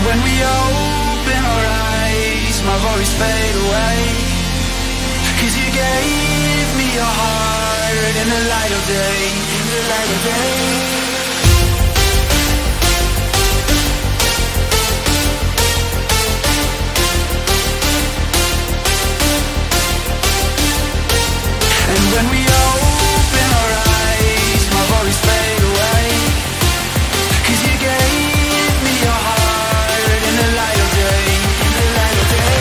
when we open our eyes, my worries fade away. 'Cause you gave me your heart in the light of day, in the light of day. And when we open our eyes, my worries fade away. 'Cause you gave me your heart in the light of day, in the light of day.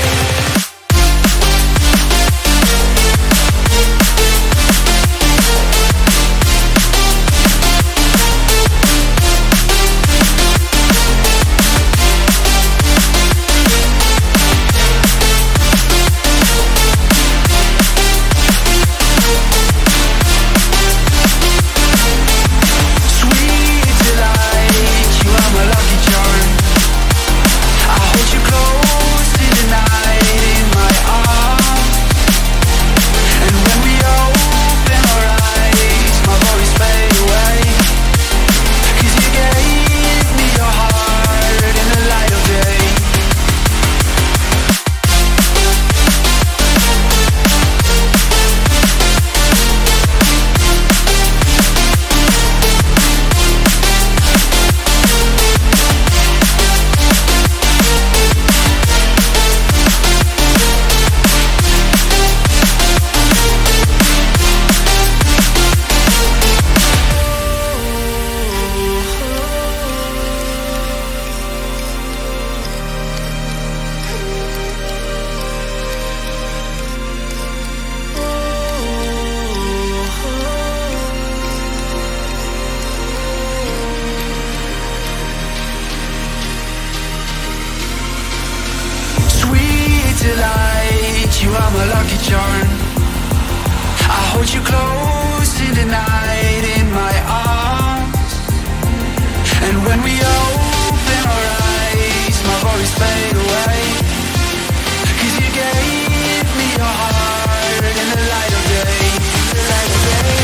Delight, you are my lucky charm. I hold you close in the night in my arms. And when we open our eyes, my worries fade away. 'Cause you gave me your heart in the light of day, in the light of day.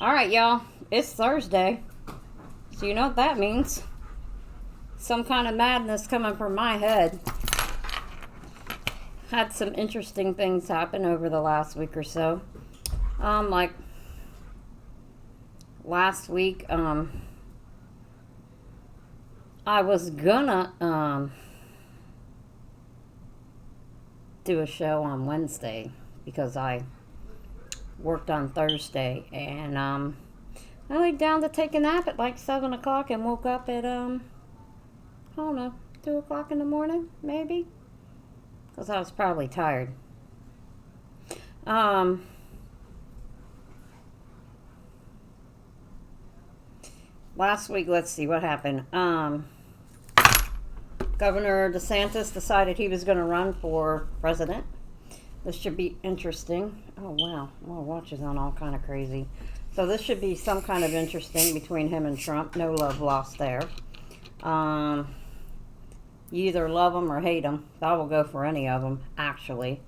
Alright, y'all. It's Thursday. So you know what that means. Some kind of madness coming from my head. Had some interesting things happen over the last week or so. Like last week, I was gonna do a show on Wednesday because I worked on Thursday, and I laid down to take a nap at like 7 o'clock and woke up at I don't know, 2 o'clock in the morning, maybe, because I was probably tired. Last week, let's see what happened. Governor DeSantis decided he was going to run for president. This should be interesting. Oh, wow. My watch is on all kind of crazy. So this should be some kind of interesting between him and Trump. No love lost there. You either love them or hate them. I will go for any of them, actually.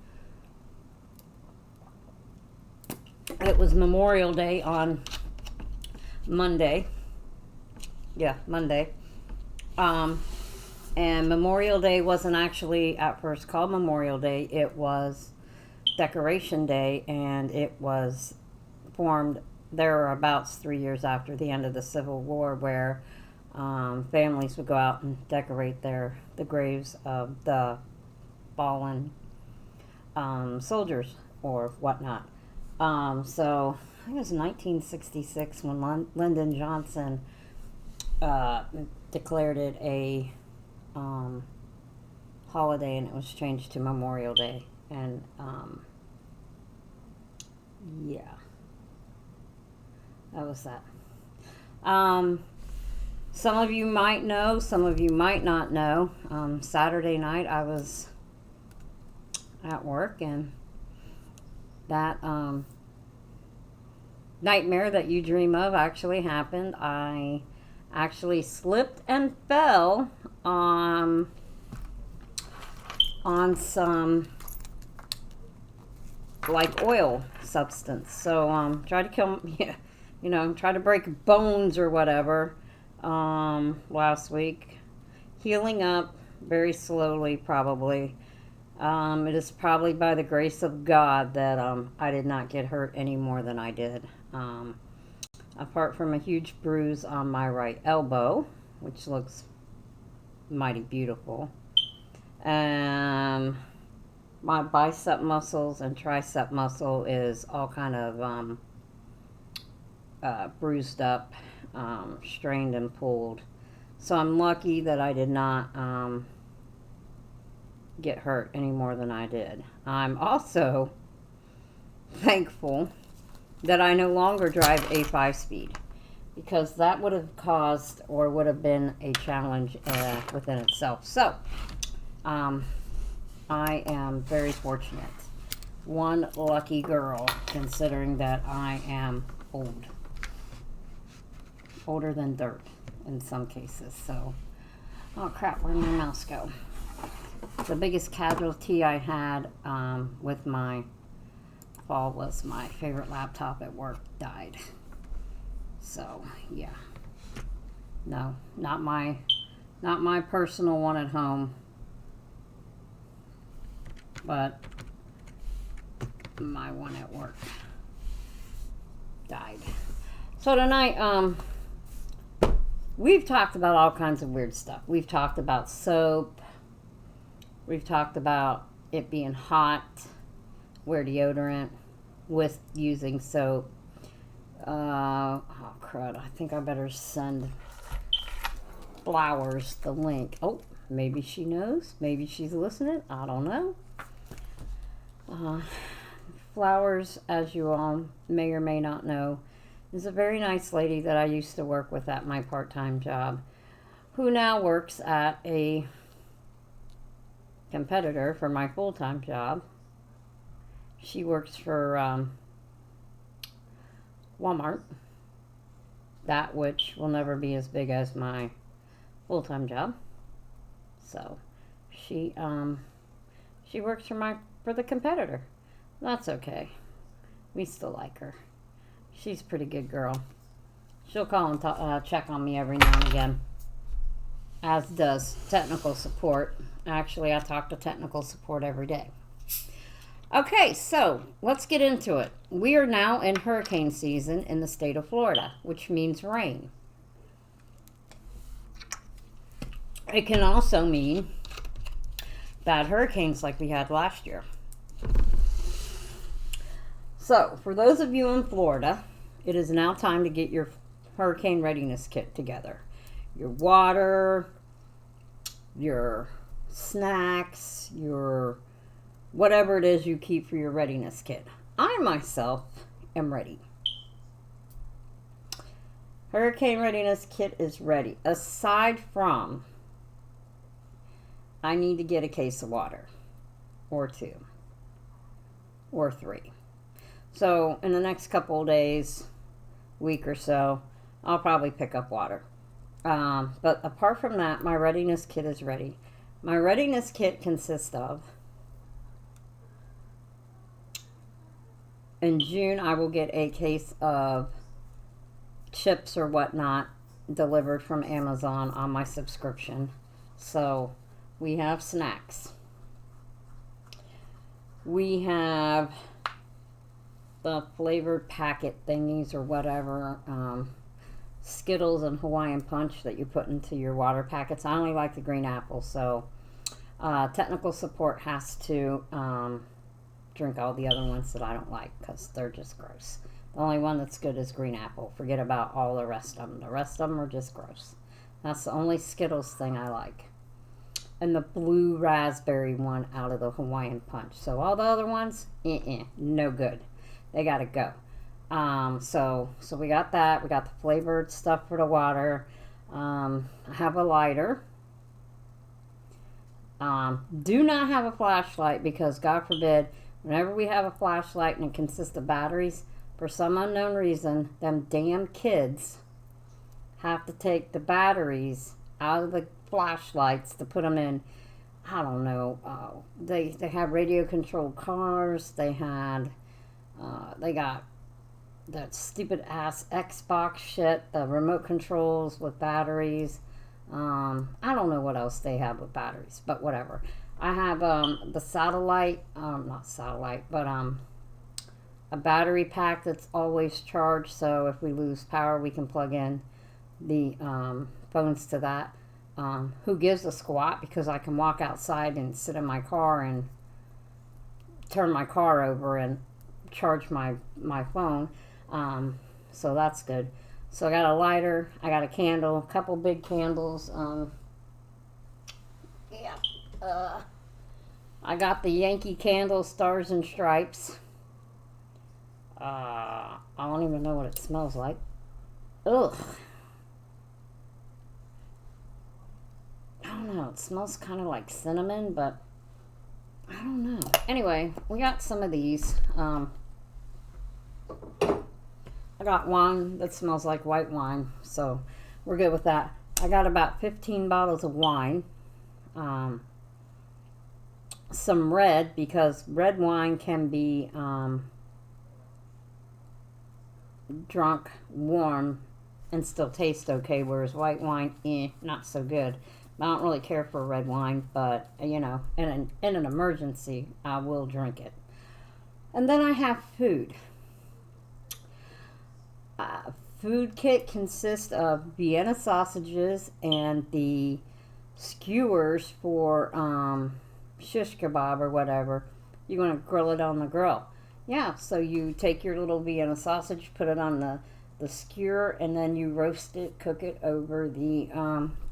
It was Memorial Day on Monday. Yeah, Monday. And Memorial Day wasn't actually at first called Memorial Day. It was Decoration Day, and it was formed thereabouts 3 years after the end of the Civil War, where families would go out and decorate the graves of the fallen soldiers or whatnot. So I think it was 1966 when Lyndon Johnson declared it a holiday, and it was changed to Memorial Day. And yeah, that was that. Some of you might know, some of you might not know. Saturday night I was at work, and that nightmare that you dream of actually happened. I actually slipped and fell on some like oil substance. So tried to kill, try to break bones or whatever last week. Healing up very slowly, probably. It is probably by the grace of God that I did not get hurt any more than I did. Apart from a huge bruise on my right elbow, which looks mighty beautiful. My bicep muscles and tricep muscle is all kind of bruised up, strained and pulled. So I'm lucky that I did not get hurt any more than I did. I'm also thankful that I no longer drive a 5-speed, because that would have caused or would have been a challenge within itself. So I am very fortunate. One lucky girl, considering that I am old. Older than dirt in some cases. So, oh crap, where'd my mouse go? The biggest casualty I had with my fall was my favorite laptop at work died. So, yeah. No, not my personal one at home, but my one at work died. So tonight, we've talked about all kinds of weird stuff. We've talked about soap. We've talked about it being hot, wear deodorant with using soap. Oh crud, I think I better send Flowers the link. Oh, maybe she knows. Maybe she's listening. I don't know. Flowers, as you all may or may not know, is a very nice lady that I used to work with at my part-time job, who now works at a competitor for my full-time job. She works for Walmart, that which will never be as big as my full-time job. So she works for the competitor. That's okay. We still like her. She's a pretty good girl. She'll call and check on me every now and again, as does technical support. Actually, I talk to technical support every day. Okay, so let's get into it. We are now in hurricane season in the state of Florida, which means rain. It can also mean bad hurricanes like we had last year. So, for those of you in Florida, it is now time to get your hurricane readiness kit together. Your water, your snacks, your whatever it is you keep for your readiness kit. I myself am ready. Hurricane readiness kit is ready. Aside from, I need to get a case of water, or 2, or 3. So in the next couple of days, week or so, I'll probably pick up water. But apart from that, my readiness kit is ready. My readiness kit consists of, in June, I will get a case of chips or whatnot delivered from Amazon on my subscription. So we have snacks. We have the flavored packet thingies or whatever, Skittles and Hawaiian Punch that you put into your water packets. I only like the green apple, so technical support has to drink all the other ones that I don't like because they're just gross. The only one that's good is green apple. Forget about all the rest of them. The rest of them are just gross. That's the only Skittles thing I like. And the blue raspberry one out of the Hawaiian Punch. So all the other ones, no good. They gotta go. So we got that. We got the flavored stuff for the water. I have a lighter. Do not have a flashlight because, God forbid, whenever we have a flashlight and it consists of batteries, for some unknown reason, them damn kids have to take the batteries out of the flashlights to put them in, I don't know, they have radio controlled cars. They got that stupid ass Xbox shit, the remote controls with batteries. I don't know what else they have with batteries, but whatever. I have the satellite, not satellite, but a battery pack that's always charged, so if we lose power we can plug in the phones to that. Who gives a squat, because I can walk outside and sit in my car and turn my car over and charge my phone. So that's good. So I got a lighter, I got a candle, a couple big candles. I got the Yankee Candle Stars and Stripes. I don't even know what it smells like. Ugh. I don't know. It smells kind of like cinnamon, but I don't know. Anyway, we got some of these. I got one that smells like white wine, so we're good with that. I got about 15 bottles of wine. Some red, because red wine can be drunk warm and still taste okay, whereas white wine, not so good. I don't really care for red wine, but you know, in an emergency, I will drink it. And then I have food. Food kit consists of Vienna sausages and the skewers for shish kebab or whatever. You want to grill it on the grill. Yeah, so you take your little Vienna sausage, put it on the skewer, and then you roast it, cook it over the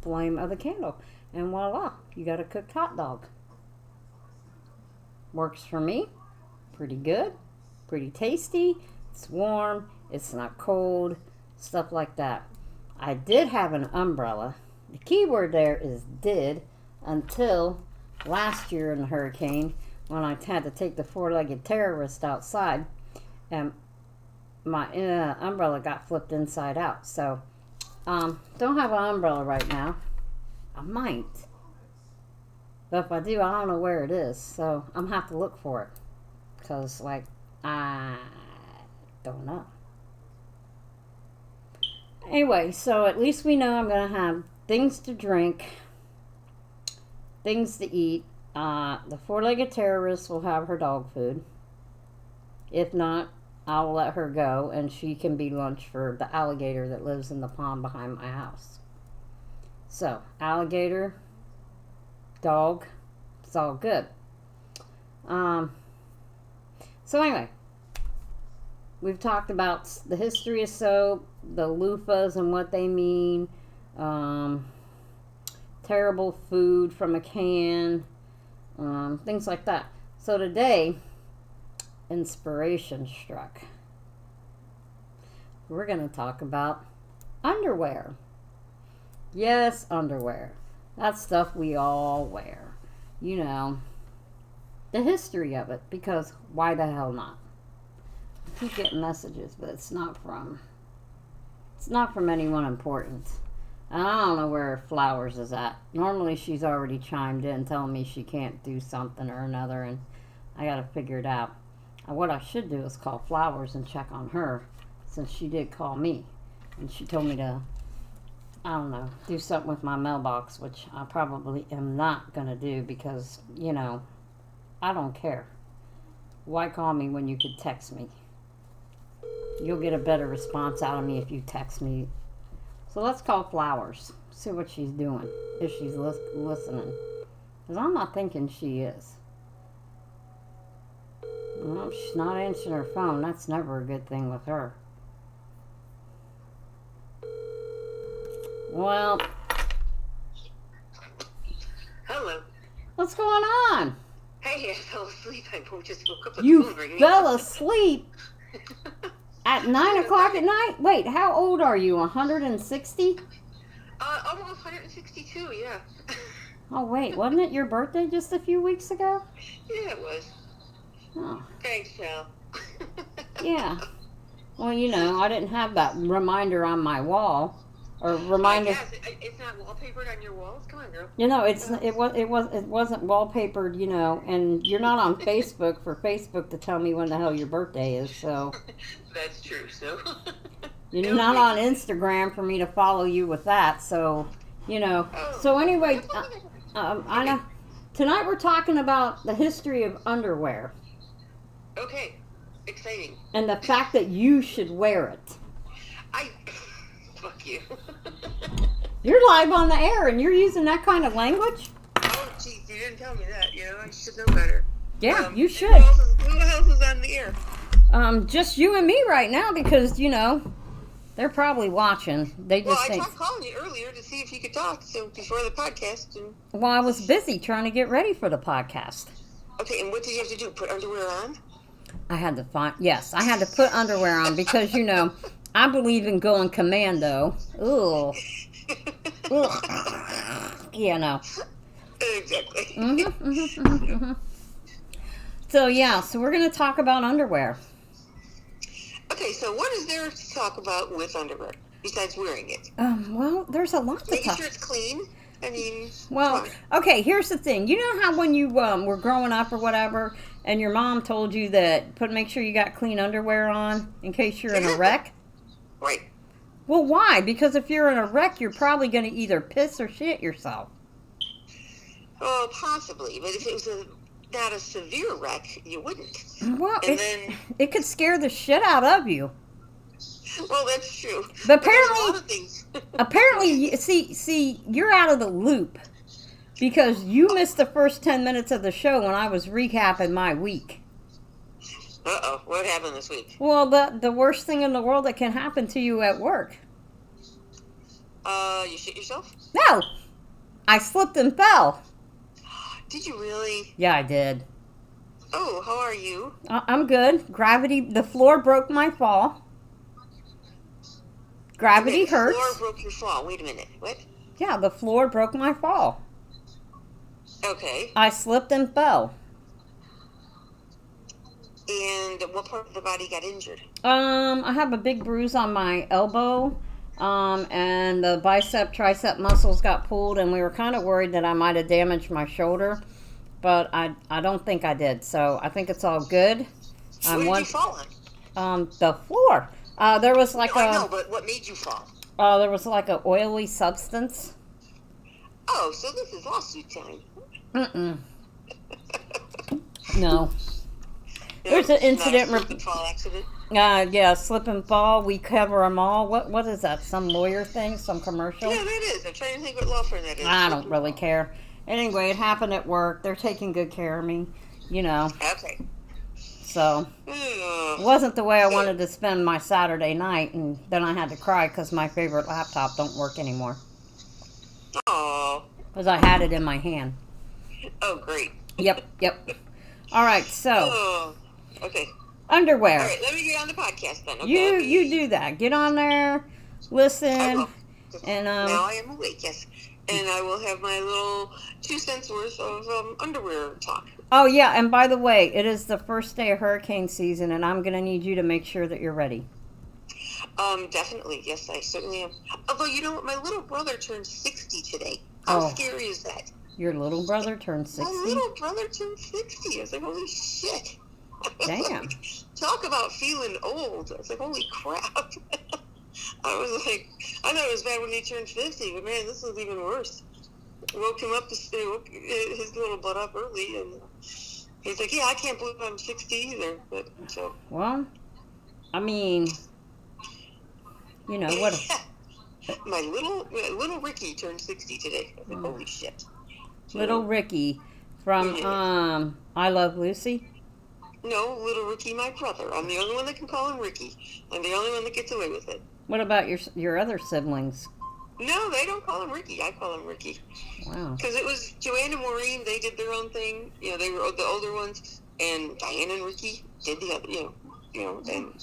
flame of the candle. And voila, you got a cooked hot dog. Works for me. Pretty good. Pretty tasty. It's warm. It's not cold. Stuff like that. I did have an umbrella. The key word there is did, until last year in the hurricane when I had to take the four-legged terrorist outside and my umbrella got flipped inside out. So don't have an umbrella right now. I might, but if I do, I don't know where it is, so I'm gonna have to look for it, because like I don't know. Anyway, so at least we know I'm going to have things to drink, things to eat. The four-legged terrorist will have her dog food. If not, I'll let her go, and she can be lunch for the alligator that lives in the pond behind my house. So, alligator, dog, it's all good. So anyway, we've talked about the history of soap, the loofahs and what they mean, terrible food from a can, things like that. So today, inspiration struck. We're going to talk about underwear. Yes, underwear. That's stuff we all wear. You know, the history of it, because why the hell not? I keep getting messages, but it's not from anyone important. And I don't know where Flowers is at. Normally she's already chimed in telling me she can't do something or another, and I gotta figure it out. What I should do is call Flowers and check on her, since she did call me. And she told me to, I don't know, do something with my mailbox, which I probably am not gonna do because, you know, I don't care. Why call me when you could text me? You'll get a better response out of me if you text me. So let's call Flowers. See what she's doing. If she's listening. Because I'm not thinking she is. Well, she's not answering her phone. That's never a good thing with her. Well. Hello. What's going on? Hey, I fell asleep. I just woke up with You the phone ringing. fell asleep at 9 o'clock at night? Wait, how old are you? 160? Almost 162, yeah. Oh, wait, wasn't it your birthday just a few weeks ago? Yeah, it was. Oh, Thanks, Sal. yeah. Well, you know, I didn't have that reminder on my wall. Or reminder. Yes, it's not wallpapered on your walls? Come on, girl. You know, it wasn't wallpapered, you know, and you're not on Facebook for Facebook to tell me when the hell your birthday is, so That's true, so. you're not on Instagram for me to follow you with that, so, you know. So anyway, I know tonight we're talking about the history of underwear Okay, exciting. and the fact that you should wear it. Fuck you. You're live on the air and you're using that kind of language? Oh, jeez, you didn't tell me that, you know? I should know better. Yeah, you should. Who else is on the air? Just you and me right now because, you know, they're probably watching. They just Well, I think. tried calling you earlier to see if you could talk, so before the podcast. And... Well, I was busy trying to get ready for the podcast. Okay, and what did you have to do? Put underwear on? I had to put underwear on because, you know, I believe in going commando. Ooh. Ugh. Yeah, no. Exactly. So, yeah, so we're going to talk about underwear. Okay, so what is there to talk about with underwear besides wearing it? Well, there's a lot to Making talk. sure it's clean. I mean, Well, come okay, here's the thing. You know how when you were growing up or whatever, and your mom told you that make sure you got clean underwear on in case you're in a wreck? on. Right. Well, why? Because if you're in a wreck, you're probably going to either piss or shit yourself. Oh, possibly, but if it was not a severe wreck, you wouldn't. Well, And then, it could scare the shit out of you. well, that's true. But there's a lot of things. Apparently, see, you're out of the loop because you missed the first 10 minutes of the show when I was recapping my week. Uh-oh, what happened this week? Well, the worst thing in the world that can happen to you at work. You shit yourself? No, I slipped and fell. Did you really? Yeah, I did. Oh, how are you? I'm good. The floor broke my fall. Gravity Okay, hurts. The floor broke your fall. Wait a minute. What? Yeah, the floor broke my fall. Okay. I slipped and fell. And what part of the body got injured? I have a big bruise on my elbow. And the tricep muscles got pulled, and we were kind of worried that I might have damaged my shoulder, but I don't think I did. So I think it's all good. Where did you fall on? The floor. There was like I know, but what made you fall? There was like a oily substance. Oh, so this is lawsuit time. Mm-mm. No. No, There's an it's not a incident. slip and fall accident. Yeah, slip and fall. We cover them all. What is that? Some lawyer thing? Some commercial? Yeah, that is. I'm trying to think what law firm that is. I don't really care. Anyway, it happened at work. They're taking good care of me, you know. Okay. So it wasn't the way I wanted to spend my Saturday night, and then I had to cry because my favorite laptop don't work anymore. Oh. Because I had it in my hand. Oh, great. Yep. All right, so Oh. Okay. underwear. All right, let me get on the podcast then. Okay? You do that. Get on there, I listen, will. and Now I am awake, yes. And I will have my little 2 cents worth of underwear talk. oh yeah, and by the way, it is the first day of hurricane season, and I'm gonna need you to make sure that you're ready. Definitely. Yes, I certainly am. Although, you know what? My little brother turned 60 today. How Oh. scary is that? Your little brother turned 60. My little brother turned 60. I was like, holy shit. Damn. Talk about feeling old. I was like, holy crap. I was like, I thought it was bad when he turned 50, but man, this is even worse. Woke him up, woke his little butt up early, and he's like, yeah, I can't believe I'm 60 either. But so. Well, I mean, you know what? My little Ricky turned 60 today. I was like, holy shit. Little Ricky from I Love Lucy. No, little Ricky, my brother. I'm the only one that can call him Ricky. I'm the only one that gets away with it. What about your other siblings? No, they don't call him Ricky. I call him Ricky. Wow. Because it was Joanne and Maureen. They did their own thing. You know, they were the older ones, and Diane and Ricky did the other. You know, and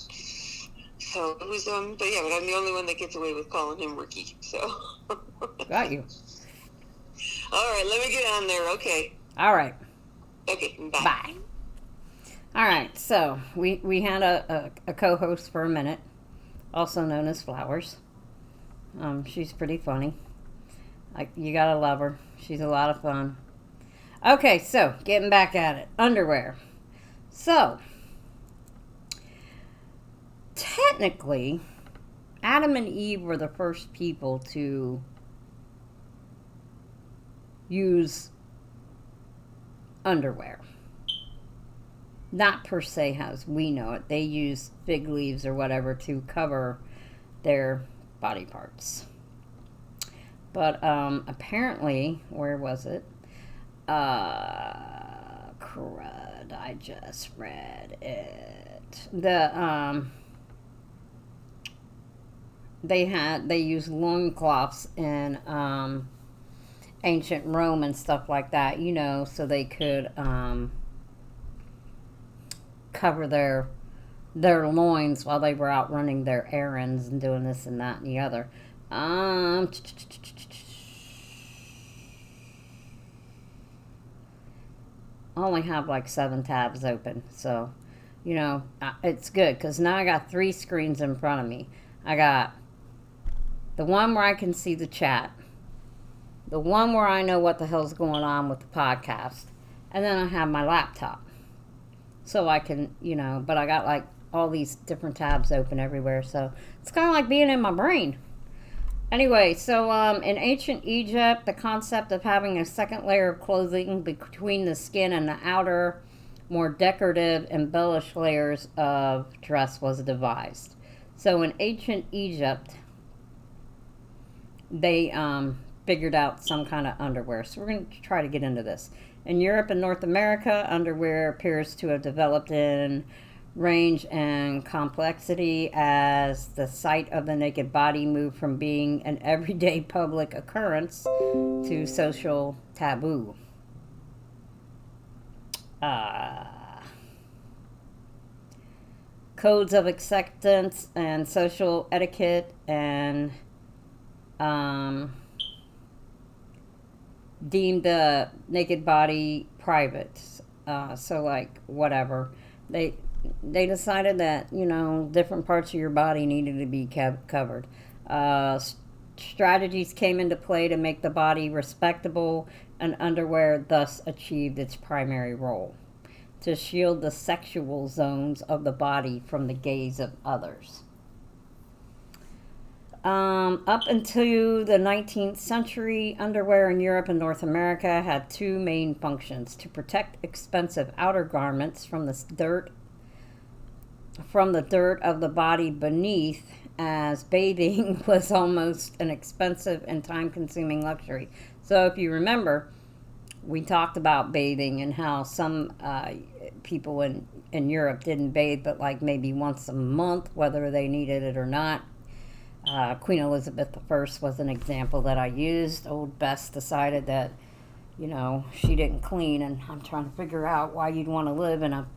so it was. But yeah, but I'm the only one that gets away with calling him Ricky. So. Got you. All right, let me get on there. Okay. All right. Okay. Bye. Bye. All right. So we had a co-host for a minute, also known as Flowers. She's pretty funny. You gotta love her. She's a lot of fun. Okay, so getting back at it. Underwear. So, technically, Adam and Eve were the first people to use underwear. Not per se as we know it. They use fig leaves or whatever to cover their body parts. But apparently, where was it? Crud, I just read it. They used loincloths in ancient Rome and stuff like that, you know, so they could cover their loins while they were out running their errands and doing this and that and the other. I only have like 7 tabs open, so you know it's good because now I got 3 screens in front of me. I got the one where I can see the chat, the one where I know what the hell's going on with the podcast, and then I have my laptop. So I can, you know, but I got like all these different tabs open everywhere. So it's kind of like being in my brain. Anyway, so in ancient Egypt, the concept of having a second layer of clothing between the skin and the outer, more decorative, embellished layers of dress was devised. So in ancient Egypt, they figured out some kind of underwear. So we're going to try to get into this. In Europe and North America, underwear appears to have developed in range and complexity as the sight of the naked body moved from being an everyday public occurrence to social taboo. Codes of acceptance and social etiquette and deemed the naked body private. So like whatever. They decided that, you know, different parts of your body needed to be covered. Strategies came into play to make the body respectable, and underwear thus achieved its primary role: to shield the sexual zones of the body from the gaze of others. Up until the 19th century, underwear in Europe and North America had two main functions: to protect expensive outer garments from the dirt of the body beneath, as bathing was almost an expensive and time-consuming luxury. So if you remember, we talked about bathing and how some people in Europe didn't bathe but like maybe once a month, whether they needed it or not. Queen Elizabeth I was an example that I used. Old Bess decided that, she didn't clean, and I'm trying to figure out why you'd want to live in a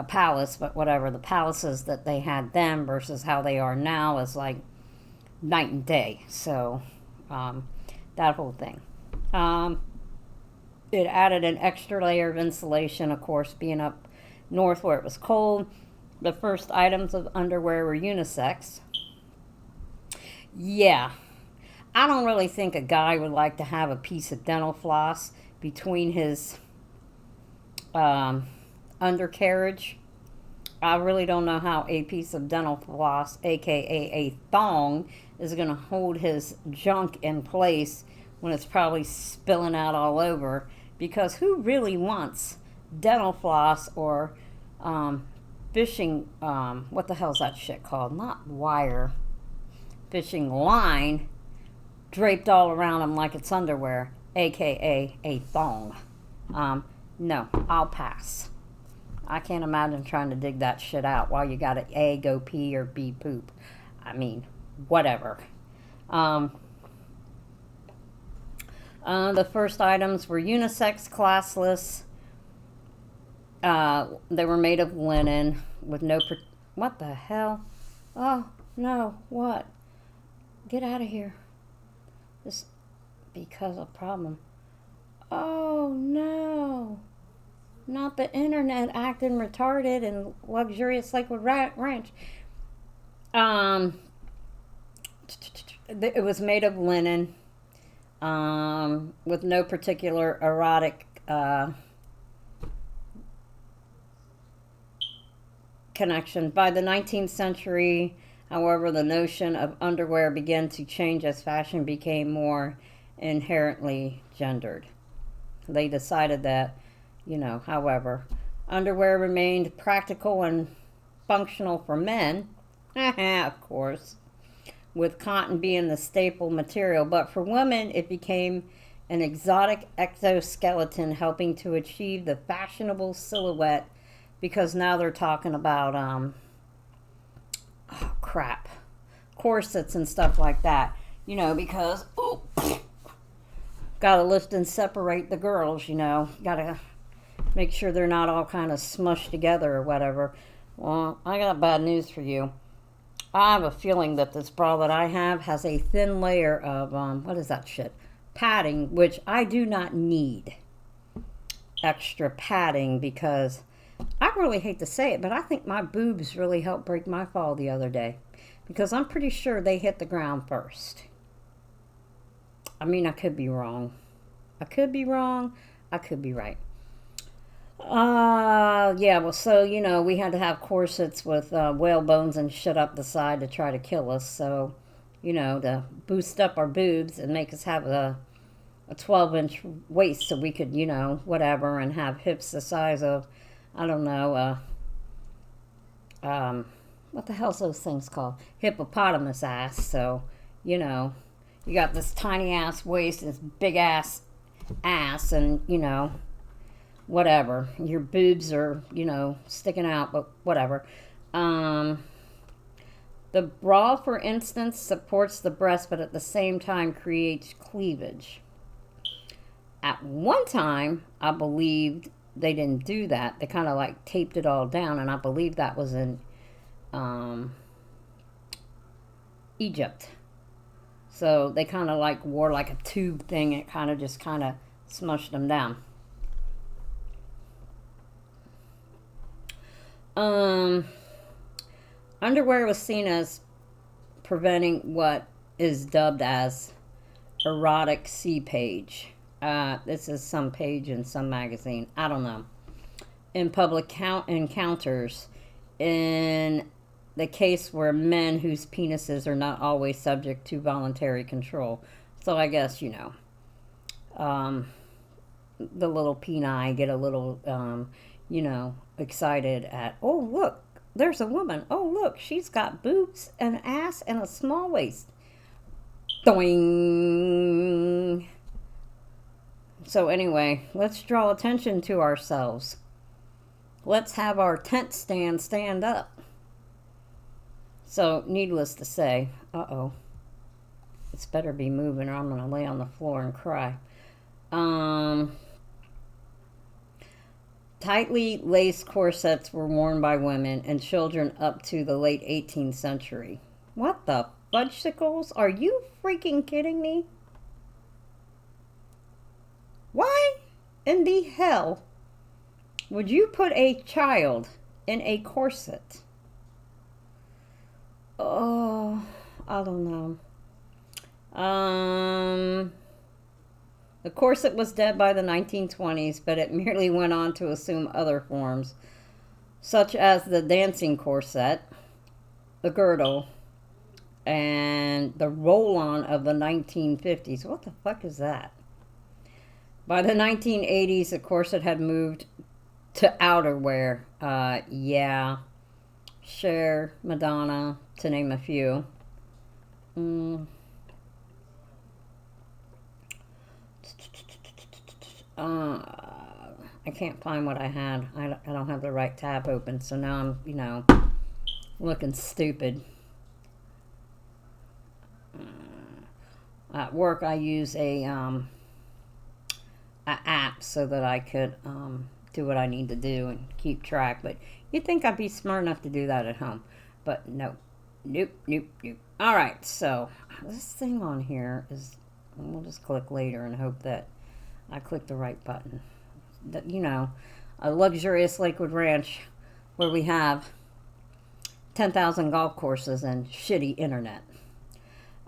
palace, but whatever. The palaces that they had then versus how they are now is like night and day. So that whole thing. It added an extra layer of insulation, of course, being up north where it was cold. The first items of underwear were unisex. Yeah, I don't really think a guy would like to have a piece of dental floss between his undercarriage. I really don't know how a piece of dental floss, aka a thong, is going to hold his junk in place when it's probably spilling out all over. Because who really wants dental floss or fishing, what the hell's that shit called? Not wire. Fishing line draped all around them like it's underwear, aka a thong. No, I'll pass. I can't imagine trying to dig that shit out while you got to A, go pee, or B, poop. I mean, whatever. The first items were unisex, classless. They were made of linen with no... What the hell? Oh, no, what? Get out of here. This because of problem. Oh, no. Not the internet acting retarded and luxurious Lakewood Ranch. It was made of linen with no particular erotic connection. By the 19th century, however, the notion of underwear began to change as fashion became more inherently gendered. They decided that, however, underwear remained practical and functional for men, of course, with cotton being the staple material. But for women, it became an exotic exoskeleton, helping to achieve the fashionable silhouette, because now they're talking about, corsets and stuff like that. Because, gotta lift and separate the girls, gotta make sure they're not all kind of smushed together or whatever. Well, I got bad news for you. I have a feeling that this bra that I have has a thin layer of, what is that shit? Padding, which I do not need extra padding, because I really hate to say it, but I think my boobs really helped break my fall the other day, because I'm pretty sure they hit the ground first. I mean, I could be wrong. I could be wrong. I could be right. Yeah, well, so, we had to have corsets with whale bones and shit up the side to try to kill us. So, to boost up our boobs and make us have a 12-inch waist so we could, whatever, and have hips the size of, I don't know, what the hell's those things called? Hippopotamus ass. So, you got this tiny ass waist, this big ass, and, whatever. Your boobs are, sticking out, but whatever. The bra, for instance, supports the breast, but at the same time creates cleavage. At one time, I believed they didn't do that. They kind of like taped it all down, and I believe that was in Egypt. So they kind of like wore like a tube thing, and it kind of just kind of smushed them down. Underwear was seen as preventing what is dubbed as erotic seepage. This is some page in some magazine. I don't know. In public encounters, they the case where men whose penises are not always subject to voluntary control. So I guess, the little peni get a little, excited at, oh, look, there's a woman. Oh, look, she's got boobs, an ass, and a small waist. Doing. So anyway, let's draw attention to ourselves. Let's have our tent stand up. So, needless to say, it's better be moving or I'm going to lay on the floor and cry. Tightly laced corsets were worn by women and children up to the late 18th century. What the fudgesicles? Are you freaking kidding me? Why in the hell would you put a child in a corset? Oh, I don't know. The corset was dead by the 1920s, but it merely went on to assume other forms, such as the dancing corset, the girdle, and the roll-on of the 1950s. What the fuck is that? By the 1980s, the corset had moved to outerwear. Cher, Madonna, to name a few. I can't find what I had. I don't have the right tab open, so now I'm, looking stupid. At work, I use a app so that I could do what I need to do and keep track. But you'd think I'd be smart enough to do that at home. But no. Nope. All right, so this thing on here is, we'll just click later and hope that I click the right button. A luxurious Lakewood ranch where we have 10,000 golf courses and shitty internet.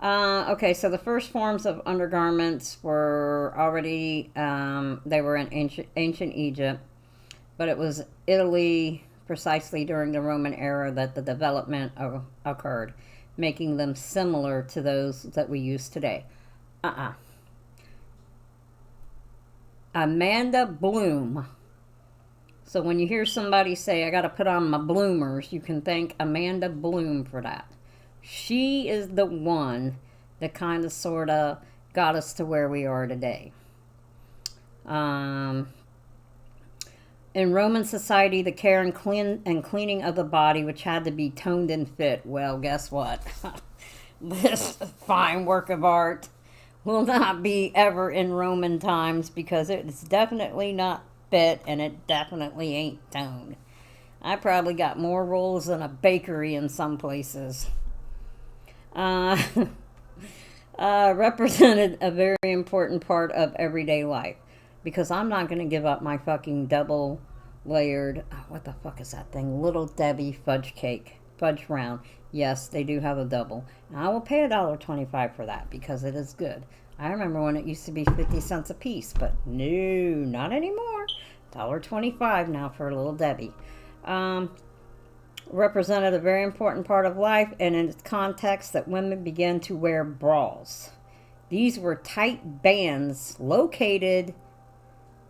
Okay, so the first forms of undergarments were already, they were in ancient Egypt, but it was Italy precisely during the Roman era that the development occurred, making them similar to those that we use today. Amanda Bloom. So when you hear somebody say, I got to put on my bloomers, you can thank Amanda Bloom for that. She is the one that kind of sort of got us to where we are today. In Roman society, the care and cleaning of the body, which had to be toned and fit, well, guess what? This fine work of art will not be ever in Roman times because it's definitely not fit and it definitely ain't toned. I probably got more rolls than a bakery in some places. Represented a very important part of everyday life because I'm not going to give up my fucking double layered, what the fuck is that thing? Little Debbie fudge cake, fudge round. Yes, they do have a double. And I will pay $1.25 for that because it is good. I remember when it used to be 50 cents a piece, but no, not anymore. $1.25 now for a Little Debbie. Represented a very important part of life, and in its context that women began to wear bras. These were tight bands located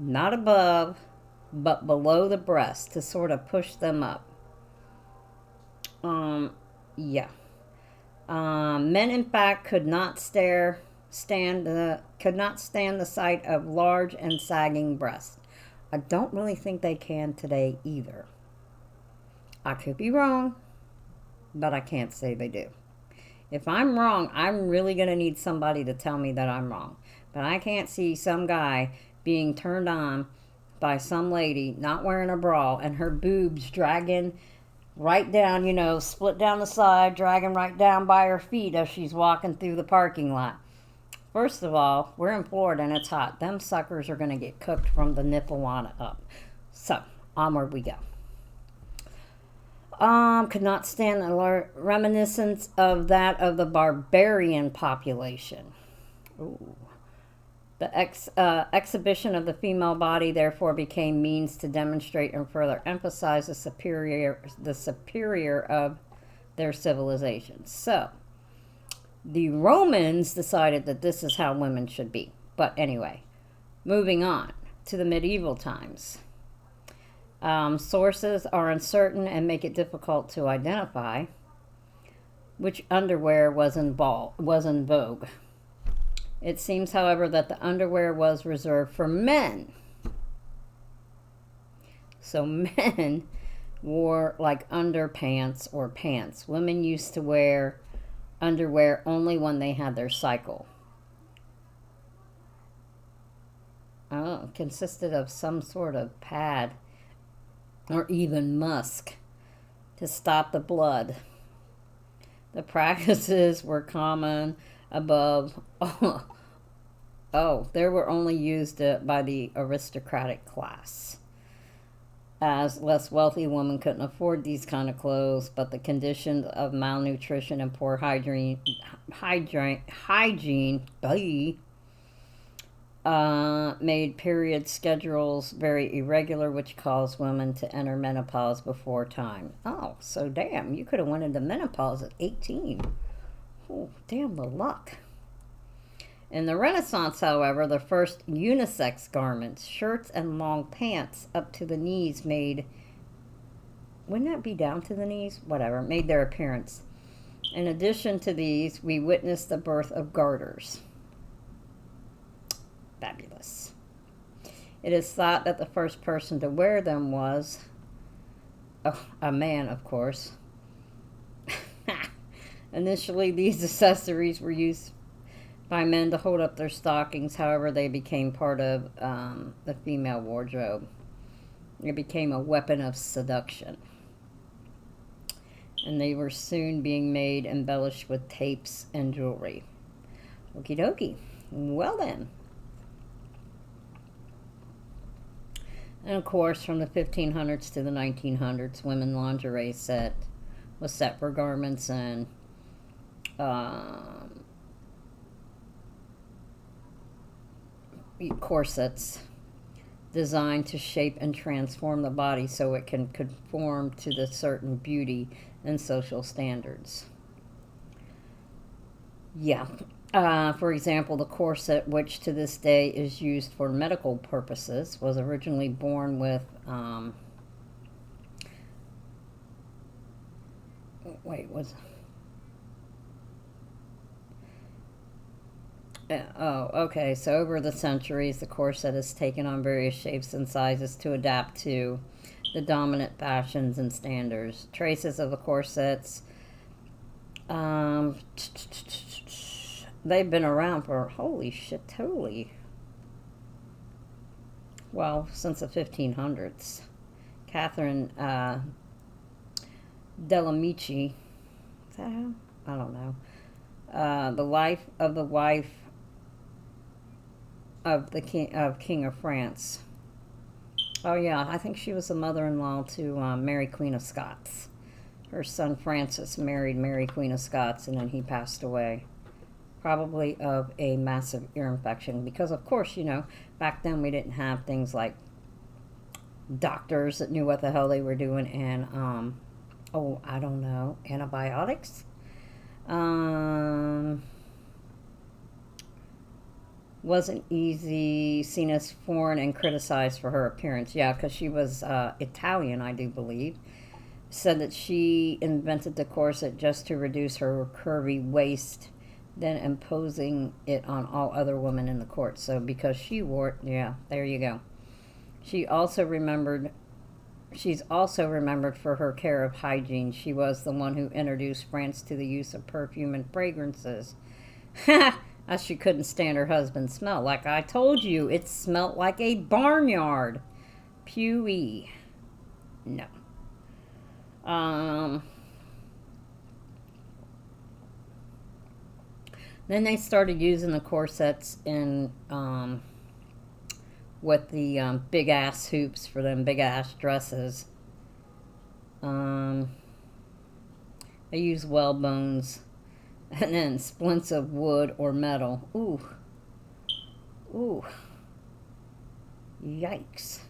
not above, but below the breast to sort of push them up. Men, in fact, could not stand the sight of large and sagging breasts. I don't really think they can today either. I could be wrong, but I can't say they do. If I'm wrong, I'm really going to need somebody to tell me that I'm wrong. But I can't see some guy being turned on by some lady not wearing a bra and her boobs dragging right down, split down the side, dragging right down by her feet as she's walking through the parking lot. First of all, we're in Florida and it's hot. Them suckers are going to get cooked from the nipple on up. So, onward we go. Could not stand the reminiscence of that of the barbarian population. Ooh. The exhibition of the female body therefore became means to demonstrate and further emphasize the superior of their civilization. So, the Romans decided that this is how women should be. But anyway, moving on to the medieval times. Sources are uncertain and make it difficult to identify which underwear was in vogue. It seems, however, that the underwear was reserved for men. So men wore like underpants or pants. Women used to wear underwear only when they had their cycle. Oh, it consisted of some sort of pad or even musk to stop the blood. The practices were common above. They were only used by the aristocratic class, as less wealthy women couldn't afford these kind of clothes, but the conditions of malnutrition and poor hygiene made period schedules very irregular, which caused women to enter menopause before time. Oh, so damn, you could have went into menopause at 18. Oh, damn the luck. In the Renaissance, however, the first unisex garments, shirts and long pants up to the knees made, wouldn't that be down to the knees? Whatever, made their appearance. In addition to these, we witnessed the birth of garters. Fabulous. It is thought that the first person to wear them was a man, of course. Initially, these accessories were used by men to hold up their stockings. However, they became part of the female wardrobe. It became a weapon of seduction. And they were soon being made embellished with tapes and jewelry. Okie dokie. Well then. And of course, from the 1500s to the 1900s, women lingerie was set for garments and corsets designed to shape and transform the body so it can conform to the certain beauty and social standards. Yeah. For example, the corset, which to this day is used for medical purposes, was originally born with so over the centuries, the corset has taken on various shapes and sizes to adapt to the dominant fashions and standards. Traces of the corsets, they've been around for, holy shit, totally. Well, since the 1500s. Catherine Delamici, is that how? I don't know. The life of the wife of the King of France. Oh yeah, I think she was the mother-in-law to Mary Queen of Scots. Her son Francis married Mary Queen of Scots, and then he passed away. Probably of a massive ear infection, because of course, back then we didn't have things like doctors that knew what the hell they were doing, and I don't know, antibiotics. Wasn't easy, seen as foreign and criticized for her appearance. Yeah, because she was Italian, I do believe. Said that she invented the corset just to reduce her curvy waist, then imposing it on all other women in the court. So because she wore it, yeah, there you go. She's also remembered for her care of hygiene. She was the one who introduced France to the use of perfume and fragrances. As she couldn't stand her husband's smell. Like I told you, it smelled like a barnyard. Pewee. No. Then they started using the corsets in with the big ass hoops for them big ass dresses. They use whalebones and then splints of wood or metal. Ooh. Yikes.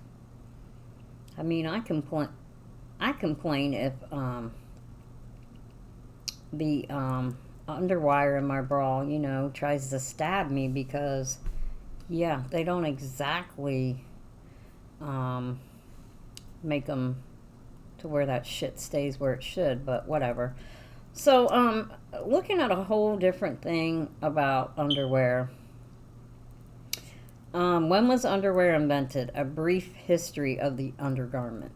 I mean, I complain if the underwire in my bra, tries to stab me because, yeah, they don't exactly make them to where that shit stays where it should, but whatever. So, looking at a whole different thing about underwear. When was underwear invented? A brief history of the undergarment.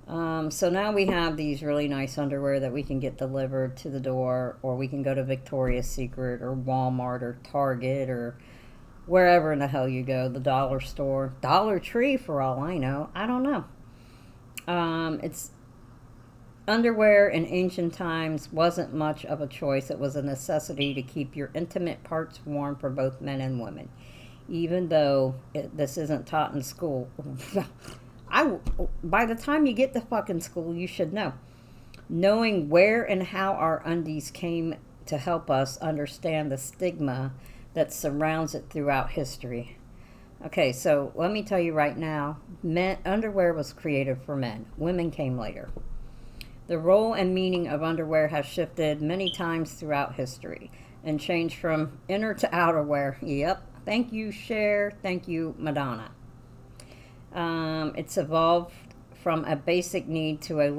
So now we have these really nice underwear that we can get delivered to the door, or we can go to Victoria's Secret or Walmart or Target or wherever in the hell you go, the dollar store, Dollar Tree for all I know. I don't know. It's underwear in ancient times wasn't much of a choice. It was a necessity to keep your intimate parts warm for both men and women. Even though this isn't taught in school. By the time you get to fucking school, you should know. Knowing where and how our undies came to help us understand the stigma that surrounds it throughout history. Okay, so let me tell you right now, underwear was created for men. Women came later. The role and meaning of underwear has shifted many times throughout history and changed from inner to outerwear. Yep. Thank you, Cher. Thank you, Madonna. It's evolved from a basic need to a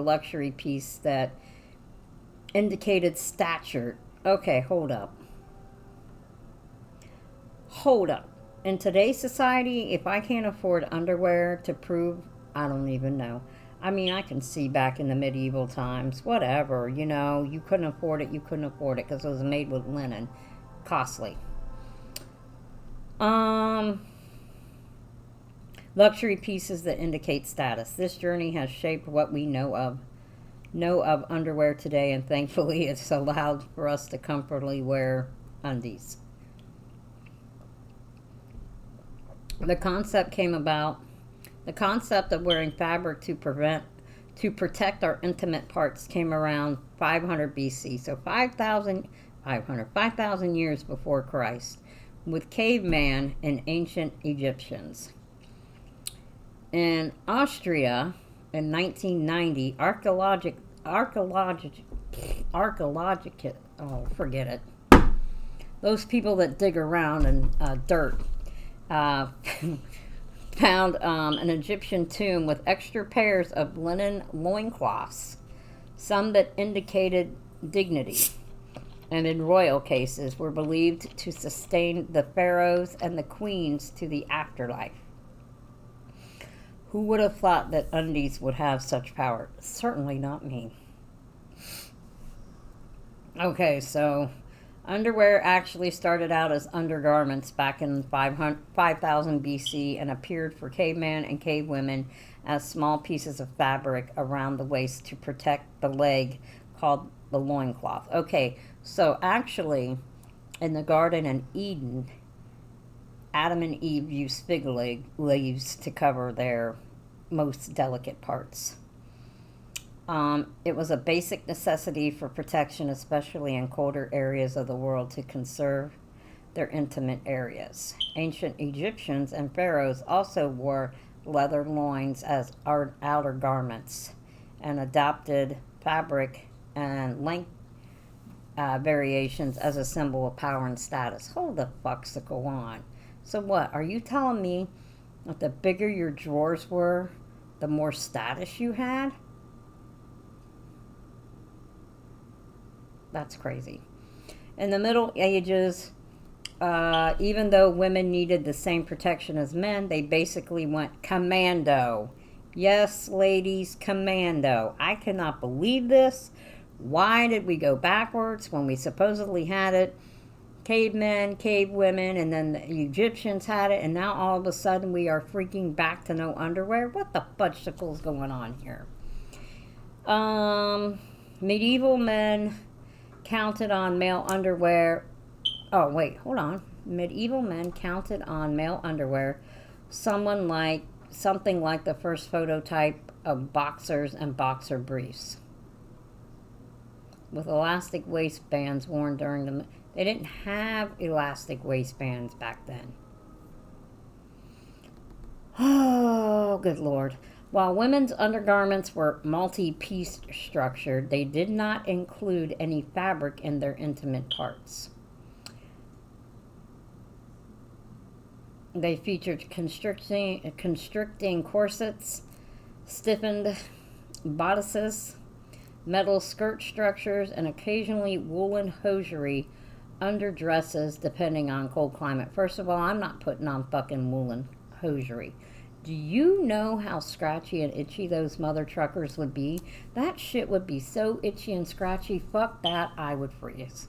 luxury piece that indicated stature. Okay, hold up. In today's society, if I can't afford underwear to prove, I don't even know. I mean, I can see back in the medieval times, whatever, you couldn't afford it because it was made with linen. Costly. Luxury pieces that indicate status. This journey has shaped what we know of underwear today, and thankfully it's allowed for us to comfortably wear undies. The concept of wearing fabric to protect our intimate parts came around 500 BC, so 5,000 years before Christ, with caveman and ancient Egyptians. In Austria, in 1990, forget it. Those people that dig around in dirt found an Egyptian tomb with extra pairs of linen loincloths, some that indicated dignity, and in royal cases were believed to sustain the pharaohs and the queens to the afterlife. Who would have thought that undies would have such power? Certainly not me. Okay, so underwear actually started out as undergarments back in 5000 BC and appeared for cavemen and cave women as small pieces of fabric around the waist to protect the leg, called the loincloth. Okay, so actually, in the Garden of Eden, Adam and Eve used fig leaves to cover their most delicate parts. It was a basic necessity for protection, especially in colder areas of the world, to conserve their intimate areas. Ancient Egyptians and pharaohs also wore leather loins as outer garments and adopted fabric and length variations as a symbol of power and status. Hold the fucksicle on. So what? Are you telling me that the bigger your drawers were, the more status you had? That's crazy. In the Middle Ages, even though women needed the same protection as men, they basically went commando. Yes, ladies, commando. I cannot believe this. Why did we go backwards when we supposedly had it? Cavemen, cave women, and then the Egyptians had it, and now all of a sudden we are freaking back to no underwear? What the fudgesicle's going on here? Medieval men counted on male underwear. Oh, wait, hold on. Medieval men counted on male underwear something like the first phototype of boxers and boxer briefs, with elastic waistbands worn during the... They didn't have elastic waistbands back then. Oh, good Lord. While women's undergarments were multi-piece structured, they did not include any fabric in their intimate parts. They featured constricting corsets, stiffened bodices, metal skirt structures, and occasionally woolen hosiery under dresses depending on cold climate. First of all, I'm not putting on fucking woolen hosiery. Do you know how scratchy and itchy those mother truckers would be? That shit would be so itchy and scratchy. Fuck that, I would freeze.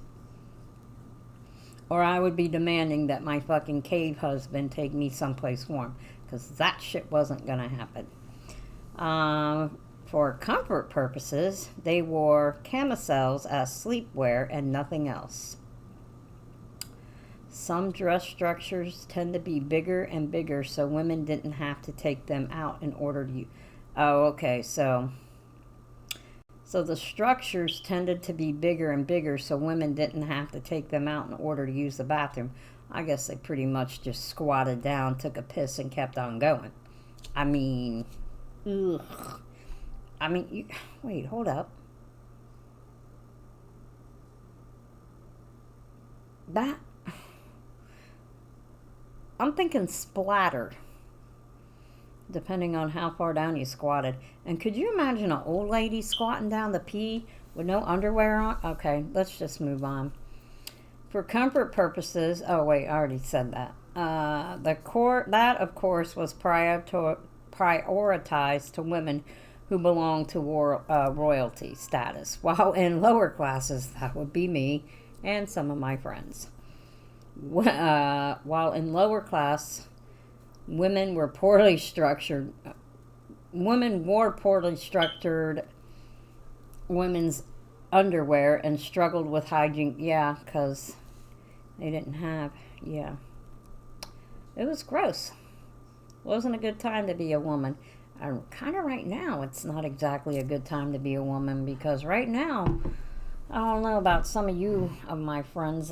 Or I would be demanding that my fucking cave husband take me someplace warm. Because that shit wasn't going to happen. For comfort purposes, they wore camisoles as sleepwear and nothing else. Some dress structures tend to be bigger and bigger, so women didn't have to take them out in order to... Oh, okay, so the structures tended to be bigger and bigger, so women didn't have to take them out in order to use the bathroom. I guess they pretty much just squatted down, took a piss, and kept on going. I mean, ugh. I mean, wait, hold up. That... I'm thinking splatter, depending on how far down you squatted. And could you imagine an old lady squatting down the pee with no underwear on? Okay, let's just move on. For comfort purposes, oh wait, I already said that. That, of course, was prioritized to women who belonged to royalty status, while in lower classes, that would be me and some of my friends. While in lower class, women wore poorly structured women's underwear and struggled with hygiene. Yeah, because they didn't have, yeah. It was gross. Wasn't a good time to be a woman. Kind of right now, it's not exactly a good time to be a woman, because right now, I don't know about some of you, of my friends,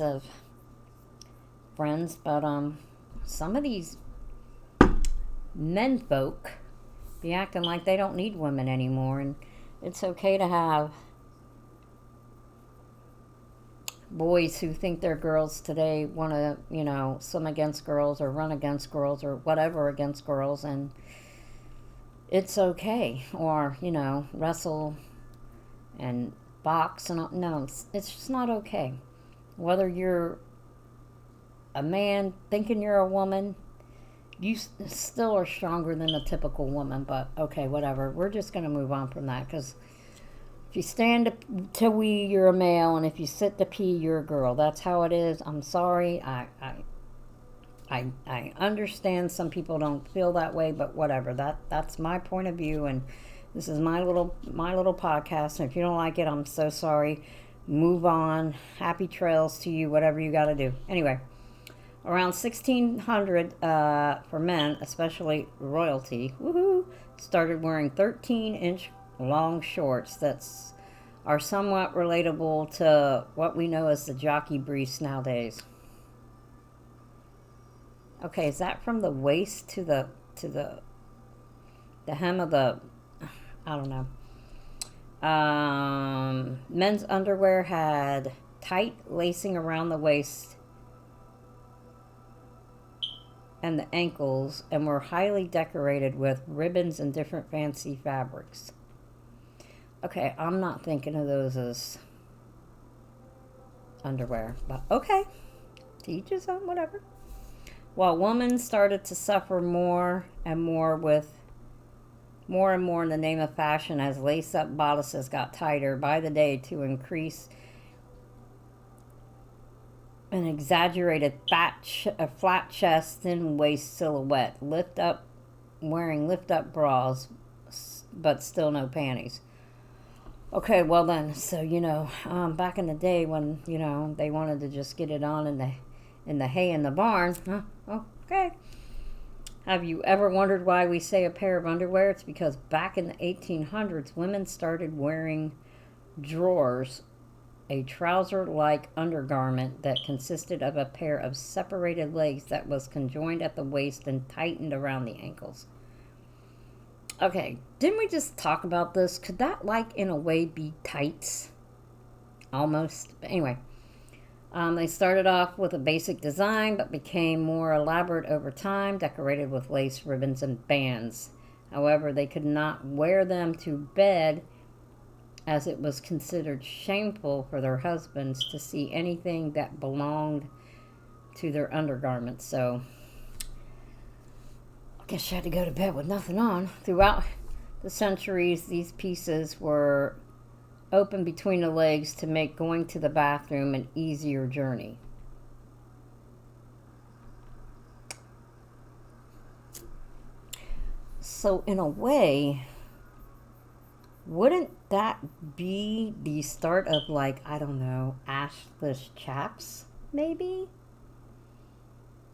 but some of these men folk be acting like they don't need women anymore, and it's okay to have boys who think they're girls today want to, swim against girls or run against girls or whatever against girls, and it's okay. Or, wrestle and box and no, it's just not okay. Whether you're a man thinking you're a woman, you still are stronger than a typical woman, but okay, whatever. We're just going to move on from that, because if you stand to wee, you're a male, and if you sit to pee, you're a girl. That's how it is. I'm sorry. I understand some people don't feel that way, but whatever. That's my point of view, and this is my little podcast, and if you don't like it, I'm so sorry. Move on. Happy trails to you, whatever you got to do. Anyway, around 1600, for men, especially royalty, started wearing 13-inch long shorts that are somewhat relatable to what we know as the jockey briefs nowadays. Okay, is that from the waist to the hem of the... I don't know. Men's underwear had tight lacing around the waist and the ankles, and were highly decorated with ribbons and different fancy fabrics. Okay, I'm not thinking of those as underwear, but okay. To each his own, whatever. While women started to suffer more and more in the name of fashion, as lace-up bodices got tighter by the day to increase an exaggerated flat chest, thin waist silhouette, wearing lift-up bras, but still no panties. Okay, well then, so, back in the day when, they wanted to just get it on in the hay in the barn, okay. Have you ever wondered why we say a pair of underwear? It's because back in the 1800s, women started wearing drawers, a trouser-like undergarment that consisted of a pair of separated legs that was conjoined at the waist and tightened around the ankles. Okay, didn't we just talk about this? Could that, like, in a way be tights? Almost. But anyway, they started off with a basic design but became more elaborate over time, decorated with lace, ribbons, and bands. However, they could not wear them to bed as it was considered shameful for their husbands to see anything that belonged to their undergarments. So, I guess you had to go to bed with nothing on. Throughout the centuries, these pieces were open between the legs to make going to the bathroom an easier journey. So, in a way, wouldn't that be the start of, like, I don't know, ashless chaps, maybe?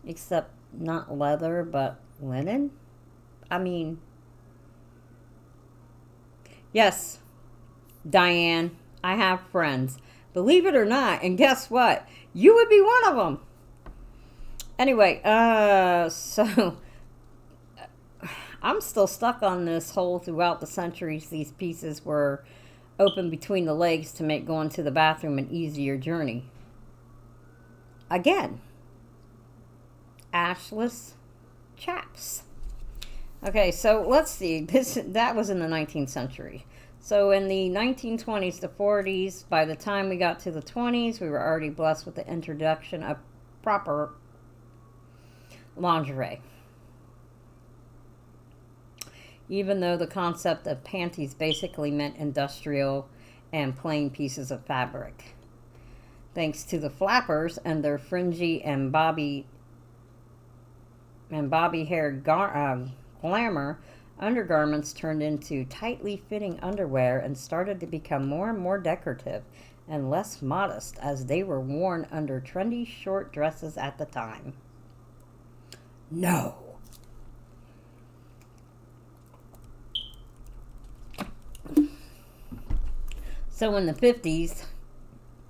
Except not leather, but linen? I mean, yes, Diane, I have friends. Believe it or not, and guess what? You would be one of them. Anyway, so I'm still stuck on this whole throughout the centuries these pieces were open between the legs to make going to the bathroom an easier journey. Again, ashless chaps. Okay, so let's see. That was in the 19th century. So in the 1920s to 40s, by the time we got to the 20s, we were already blessed with the introduction of proper lingerie. Even though the concept of panties basically meant industrial and plain pieces of fabric. Thanks to the flappers and their fringy and bobby hair glamour, undergarments turned into tightly fitting underwear and started to become more and more decorative and less modest as they were worn under trendy short dresses at the time. No. So in the 50s,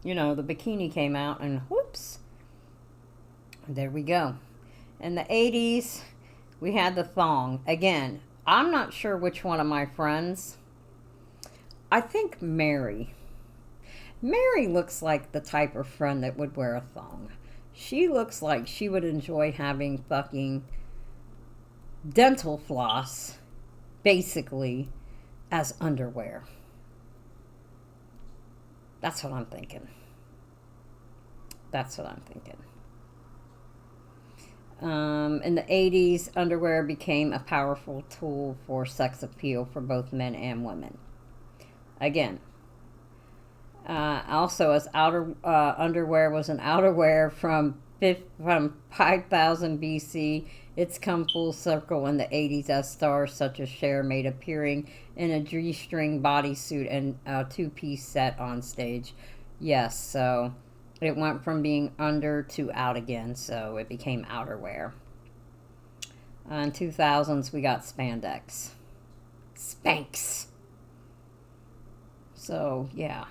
you know, the bikini came out and whoops, there we go. In the 80s, we had the thong. Again, I'm not sure which one of my friends. I think Mary. Mary looks like the type of friend that would wear a thong. She looks like she would enjoy having fucking dental floss, basically, as underwear. That's what I'm thinking. That's what I'm thinking. In the 80s, underwear became a powerful tool for sex appeal for both men and women. Again, also as underwear was an outerwear from 5000 BC, it's come full circle in the 80s as stars such as Cher made appearing in a G-string bodysuit and a two-piece set on stage. Yes, so it went from being under to out again, so it became outerwear. In 2000s, we got spandex. Spanx. So, yeah.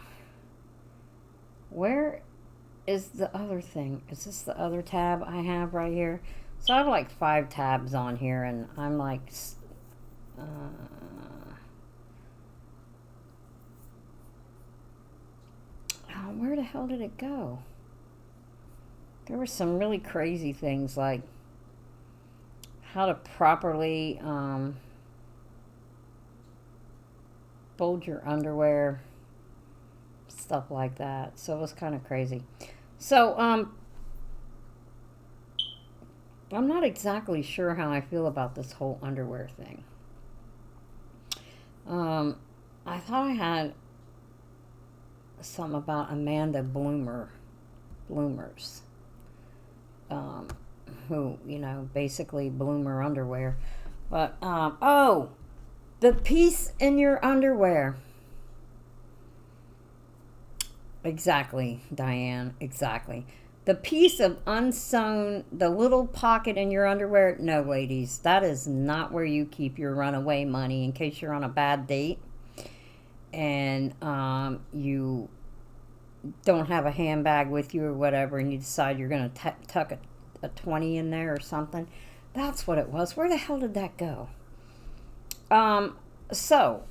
Where is the other thing? Is this the other tab I have right here? So I have like 5 tabs on here, and I'm like... oh, where the hell did it go? There were some really crazy things like how to properly fold your underwear, stuff like that. So it was kind of crazy. So I'm not exactly sure how I feel about this whole underwear thing. I thought I had something about Amanda Bloomers, who, you know, basically bloomer underwear. But, oh, the piece in your underwear. Exactly, Diane, exactly. The piece of unsewn, the little pocket in your underwear, no, ladies, that is not where you keep your runaway money in case you're on a bad date and you don't have a handbag with you or whatever and you decide you're going to tuck a 20 in there or something. That's what it was. Where the hell did that go? So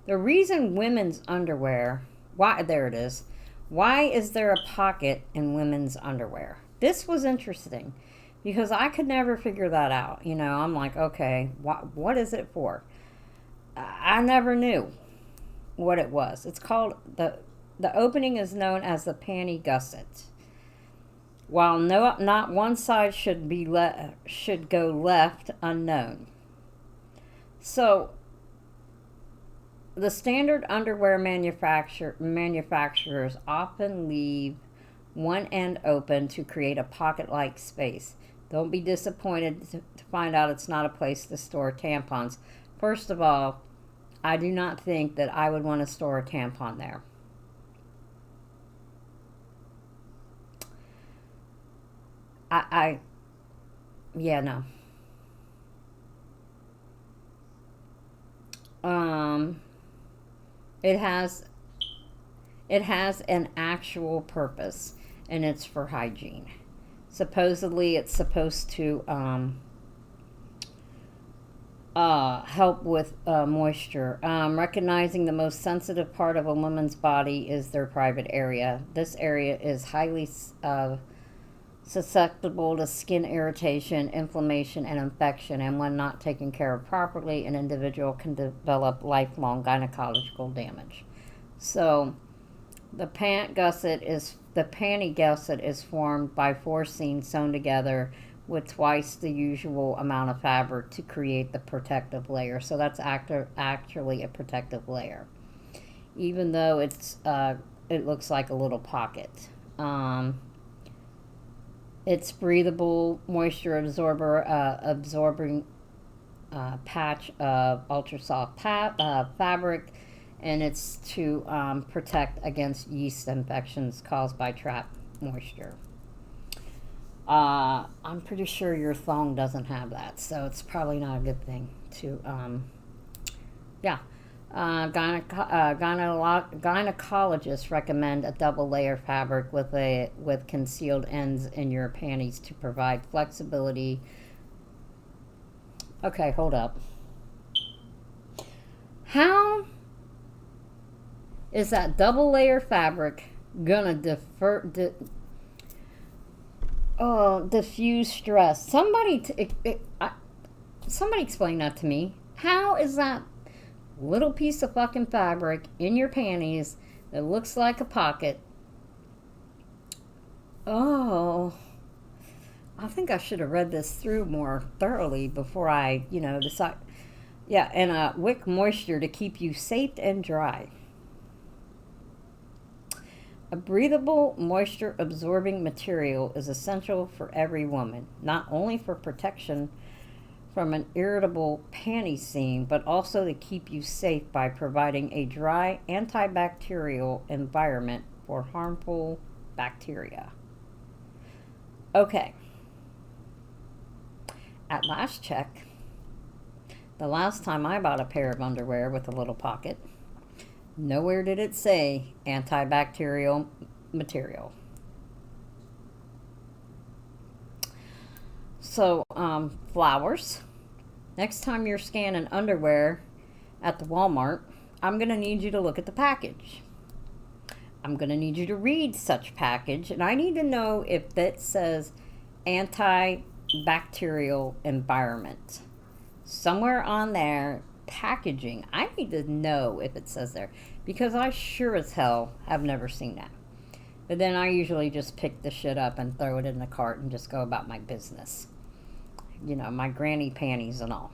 the reason women's underwear, why, there it is. Why is there a pocket in women's underwear? This was interesting because I could never figure that out. You know, I'm like, okay, what is it for? I never knew what it was. It's called, the opening is known as the panty gusset. While not one side should go left, unknown. So the standard underwear manufacturers often leave one end open to create a pocket-like space. Don't be disappointed to find out it's not a place to store tampons. First of all, I do not think that I would want to store a tampon there. Yeah, no. It has an actual purpose, and it's for hygiene. Supposedly, it's supposed to help with moisture. Recognizing the most sensitive part of a woman's body is their private area. This area is highly susceptible to skin irritation, inflammation, and infection, and when not taken care of properly, an individual can develop lifelong gynecological damage. So, the panty gusset is formed by 4 seams sewn together with twice the usual amount of fabric to create the protective layer. So that's actually a protective layer, even though it looks like a little pocket. It's breathable, moisture absorbing patch of ultra soft fabric, and it's to protect against yeast infections caused by trapped moisture. I'm pretty sure your thong doesn't have that, so it's probably not a good thing to, yeah. Gynecologists recommend a double layer fabric with concealed ends in your panties to provide flexibility. Okay, hold up. How is that double layer fabric gonna diffuse stress? Somebody explain that to me. How is that little piece of fucking fabric in your panties that looks like a pocket? Oh, I think I should have read this through more thoroughly before I, decide. Yeah, and wick moisture to keep you safe and dry. A breathable, moisture-absorbing material is essential for every woman, not only for protection from an irritable panty seam, but also to keep you safe by providing a dry, antibacterial environment for harmful bacteria. Okay. At last check, the last time I bought a pair of underwear with a little pocket, nowhere did it say antibacterial material. So, flowers. Next time you're scanning underwear at the Walmart, I'm going to need you to look at the package. I'm going to need you to read such package, and I need to know if it says antibacterial environment. Somewhere on there, packaging, I need to know if it says there, because I sure as hell have never seen that. But then I usually just pick the shit up and throw it in the cart and just go about my business. My granny panties and all.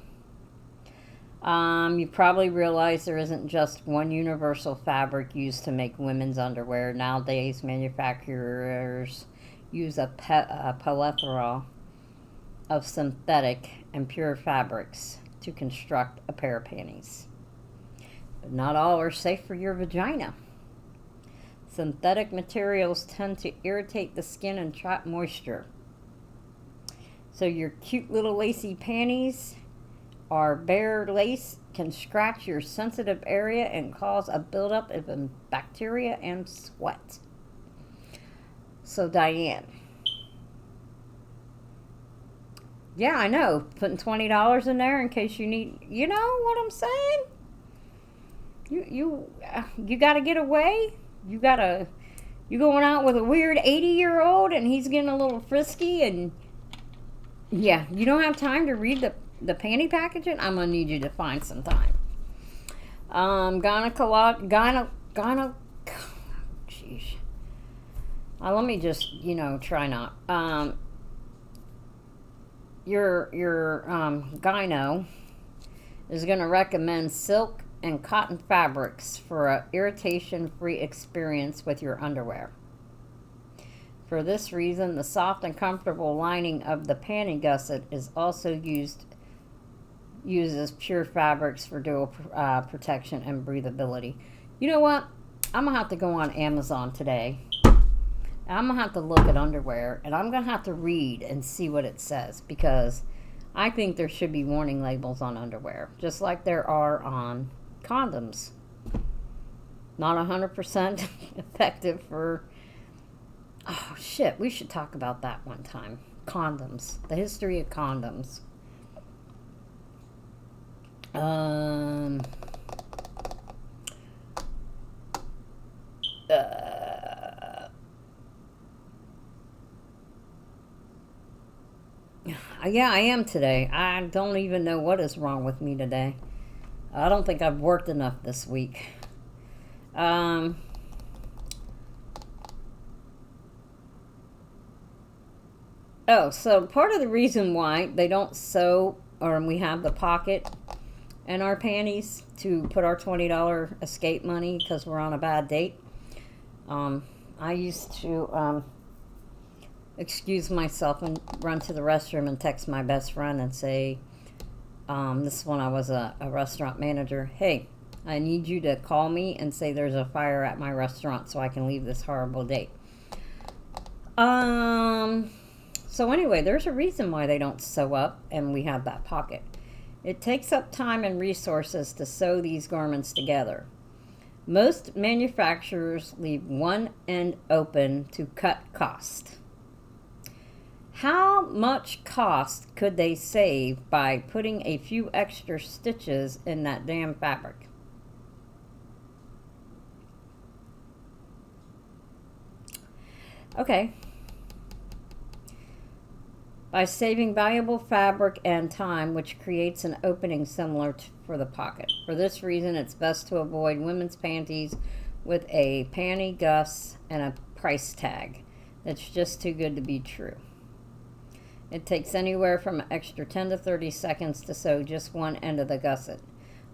You probably realize there isn't just one universal fabric used to make women's underwear. Nowadays, manufacturers use a plethora of synthetic and pure fabrics to construct a pair of panties. But not all are safe for your vagina. Synthetic materials tend to irritate the skin and trap moisture. So your cute little lacy panties or bare lace can scratch your sensitive area and cause a buildup of bacteria and sweat. So Diane, Yeah, I know. Putting $20 in there in case you need. You know what I'm saying? You got to get away. You going out with a weird 80-year-old and he's getting a little frisky, and yeah, you don't have time to read the panty packaging. I'm gonna need you to find some time. Sheesh. Let me just try not. Your gyno is gonna recommend silk and cotton fabrics for a irritation-free experience with your underwear. For this reason, the soft and comfortable lining of the panty gusset is also uses pure fabrics for dual protection and breathability. You know what? I'm gonna have to go on Amazon today. I'm gonna have to look at underwear, and I'm gonna have to read and see what it says, because I think there should be warning labels on underwear, just like there are on condoms. Not 100% effective for... Oh, shit. We should talk about that one time. Condoms. The history of condoms. Yeah, I am today. I don't even know what is wrong with me today. I don't think I've worked enough this week. Oh, so part of the reason why they don't sew, or we have the pocket in our panties to put our $20 escape money because we're on a bad date. I used to excuse myself and run to the restroom and text my best friend and say, this is when I was a restaurant manager, hey, I need you to call me and say there's a fire at my restaurant so I can leave this horrible date. So anyway, there's a reason why they don't sew up and we have that pocket. It takes up time and resources to sew these garments together. Most manufacturers leave one end open to cut cost. How much cost could they save by putting a few extra stitches in that damn fabric? Okay. By saving valuable fabric and time, which creates an opening similar for the pocket. For this reason, it's best to avoid women's panties with a panty guss and a price tag. It's just too good to be true. It takes anywhere from an extra 10 to 30 seconds to sew just one end of the gusset.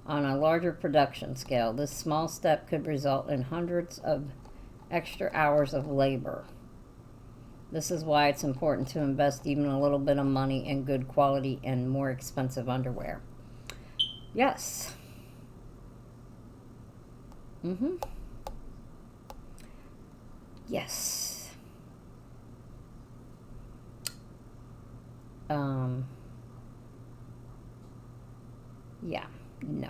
On a larger production scale, this small step could result in hundreds of extra hours of labor. This is why it's important to invest even a little bit of money in good quality and more expensive underwear. Yes. Yes. Yeah, no.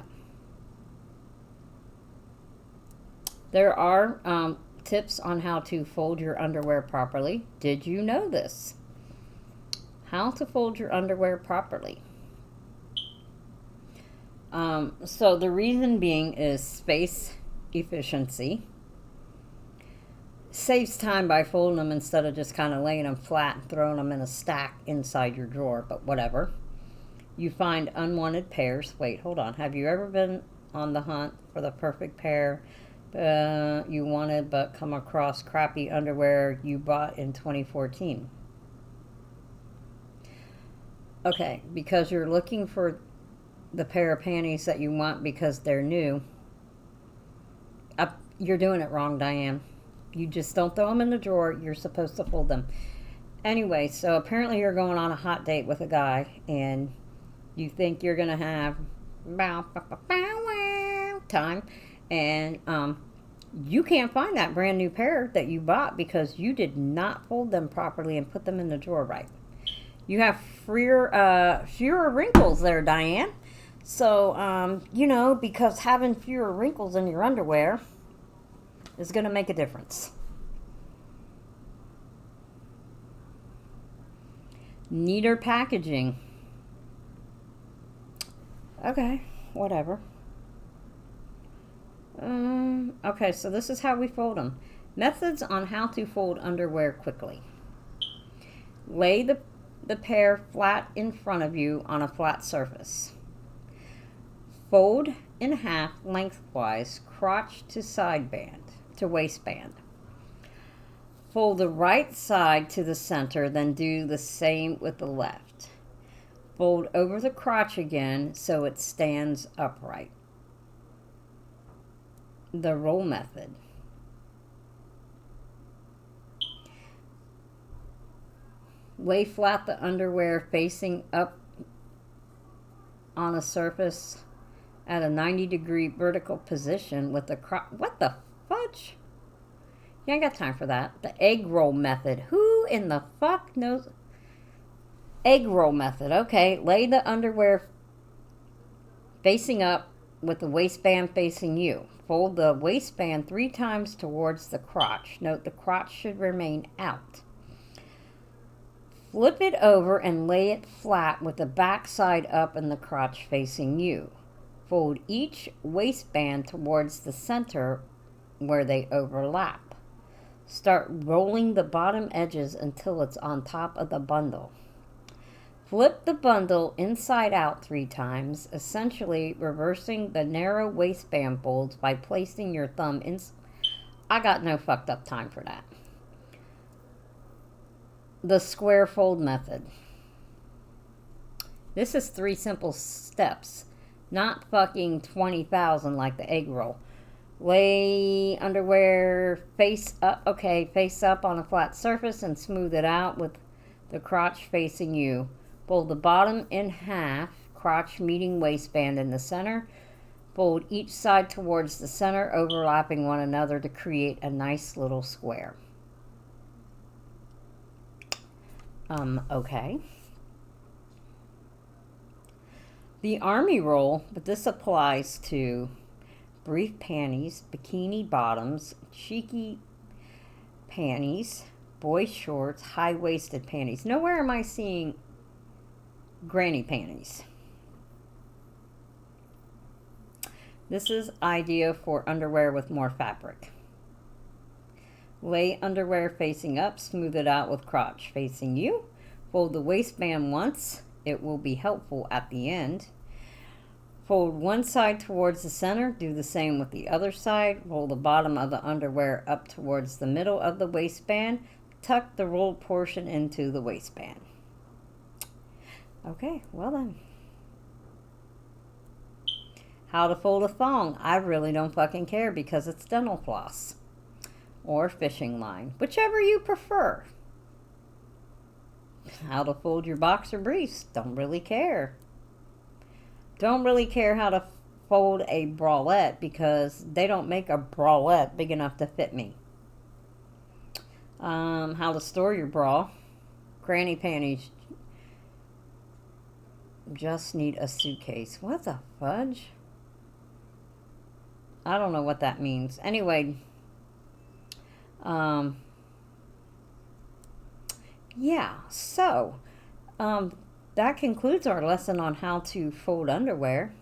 There are tips on how to fold your underwear properly. Did you know this? How to fold your underwear properly. So the reason being is space efficiency. Saves time by folding them instead of just kind of laying them flat and throwing them in a stack inside your drawer, but whatever. You find unwanted pairs. Wait, hold on. Have you ever been on the hunt for the perfect pair you wanted but come across crappy underwear you bought in 2014? Okay, because you're looking for the pair of panties that you want because they're new. You're doing it wrong, Diane. You just don't throw them in the drawer. You're supposed to fold them. Anyway, so apparently you're going on a hot date with a guy, and you think you're going to have time, and you can't find that brand new pair that you bought because you did not fold them properly and put them in the drawer right. You have fewer wrinkles there, Diane. So, because having fewer wrinkles in your underwear is going to make a difference. Neater packaging. Okay, whatever. Okay, so this is how we fold them. Methods on how to fold underwear quickly. Lay the pair flat in front of you on a flat surface. Fold in half lengthwise, crotch to waistband. Fold the right side to the center, then do the same with the left. Fold over the crotch again so it stands upright. The roll method. Lay flat the underwear facing up on a surface at a 90-degree vertical position with the crotch. What the fudge? Yeah, I got time for that. The egg roll method. Who in the fuck knows? Egg roll method. Okay, lay the underwear facing up with the waistband facing you. Fold the waistband 3 times towards the crotch. Note the crotch should remain out. Flip it over and lay it flat with the back side up and the crotch facing you. Fold each waistband towards the center where they overlap. Start rolling the bottom edges until it's on top of the bundle. Flip the bundle inside out 3 times, essentially reversing the narrow waistband folds by placing your thumb in. I got no fucked up time for that. The square fold method. This is 3 simple steps, not fucking 20,000 like the egg roll. Lay underwear face up, face up on a flat surface and smooth it out with the crotch facing you. Fold the bottom in half, crotch meeting waistband in the center. Fold each side towards the center, overlapping one another to create a nice little square. Okay. The army roll, but this applies to brief panties, bikini bottoms, cheeky panties, boy shorts, high-waisted panties. Nowhere am I seeing granny panties. This is idea for underwear with more fabric. Lay underwear facing up, smooth it out with crotch facing you. Fold the waistband once. It will be helpful at the end. Fold one side towards the center. Do the same with the other side. Roll the bottom of the underwear up towards the middle of the waistband. Tuck the rolled portion into the waistband. Okay, well then. How to fold a thong. I really don't fucking care because it's dental floss. Or fishing line. Whichever you prefer. How to fold your boxer briefs. Don't really care. Don't really care how to fold a bralette because they don't make a bralette big enough to fit me. How to store your bra. Granny panties just need a suitcase. What the fudge? I don't know what that means. Anyway, yeah, so that concludes our lesson on how to fold underwear.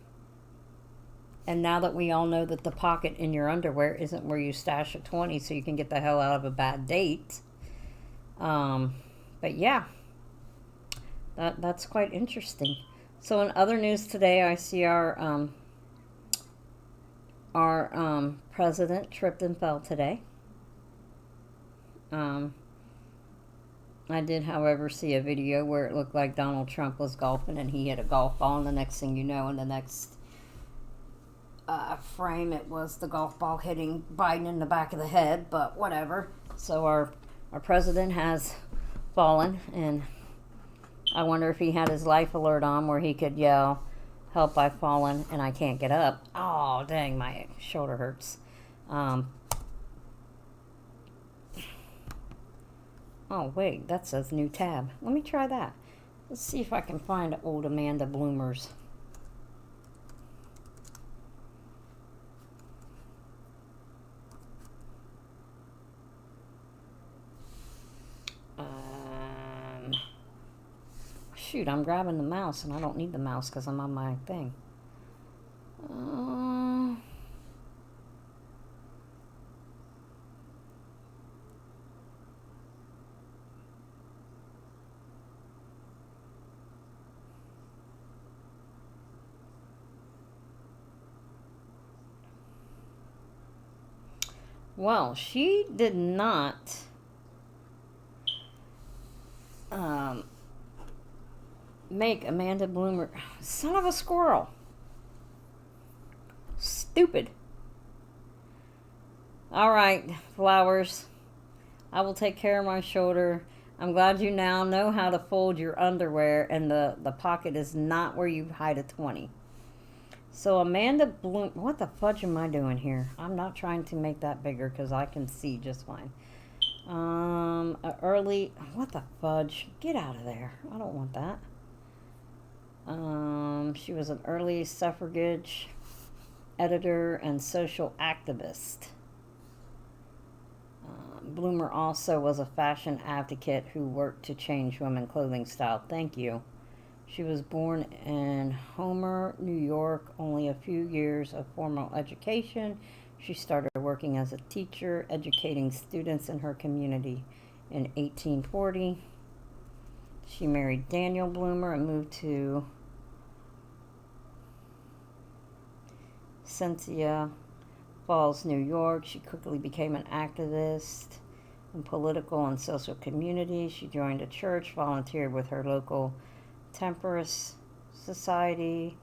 And now that we all know that the pocket in your underwear isn't where you stash a 20 so you can get the hell out of a bad date. But yeah, that's quite interesting. So in other news today, I see our president tripped and fell today. I did, however, see a video where it looked like Donald Trump was golfing and he hit a golf ball, and the next thing you know, in the next frame, it was the golf ball hitting Biden in the back of the head, but whatever. So our president has fallen, and I wonder if he had his life alert on where he could yell, "Help, I've fallen and I can't get up." Oh, dang, my shoulder hurts. Oh, wait, that says new tab. Let me try that. Let's see if I can find old Amanda Bloomers. shoot, I'm grabbing the mouse, and I don't need the mouse because I'm on my thing. Well, she did not make Amanda Bloomer. Son of a squirrel. Stupid. All right, flowers. I will take care of my shoulder. I'm glad you now know how to fold your underwear, and the pocket is not where you hide a 20. So Amanda Bloom, what the fudge am I doing here? I'm not trying to make that bigger because I can see just fine. What the fudge? Get out of there. I don't want that. She was an early suffragette, editor, and social activist. Bloomer also was a fashion advocate who worked to change women's clothing style. Thank you. She was born in Homer, New York. Only a few years of formal education. She started working as a teacher, educating students in her community in 1840. She married Daniel Bloomer and moved to Cynthia Falls, New York. She quickly became an activist in political and social communities. She joined a church, volunteered with her local Temperance Society.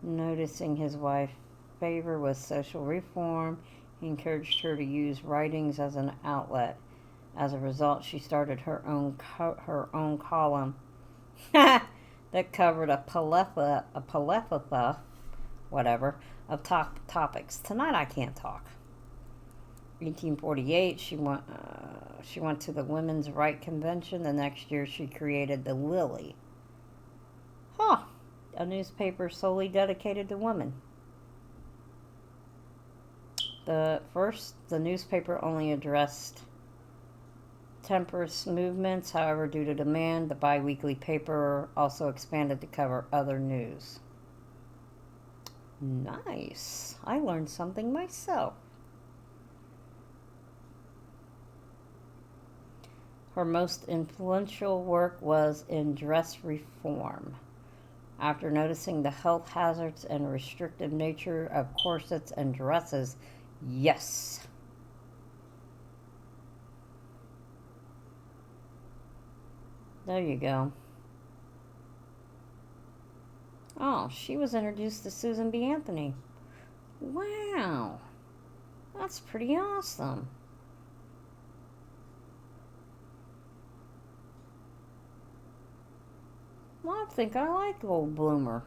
Noticing his wife's favor with social reform, he encouraged her to use writings as an outlet. As a result, she started her own column that covered a plethora, whatever, of topics. Tonight I can't talk. 1848, she went to the Women's Right Convention. The next year, she created the Lily. A newspaper solely dedicated to women. The newspaper only addressed temperance movements. However, due to demand, the bi-weekly paper also expanded to cover other news. Nice. I learned something myself. Her most influential work was in dress reform. After noticing the health hazards and restrictive nature of corsets and dresses, yes. There you go. Oh, she was introduced to Susan B. Anthony. Wow. That's pretty awesome. Well, I think I like old Bloomer.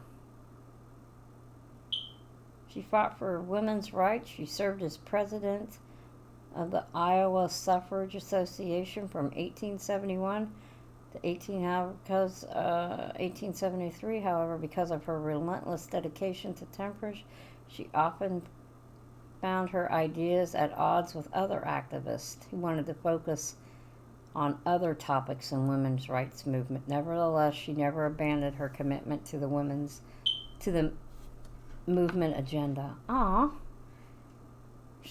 She fought for women's rights. She served as president of the Iowa Suffrage Association from 1871 to 1873. However, because of her relentless dedication to temperance, she often found her ideas at odds with other activists who wanted to focus on other topics in women's rights movement. Nevertheless, she never abandoned her commitment to the movement agenda. Aw,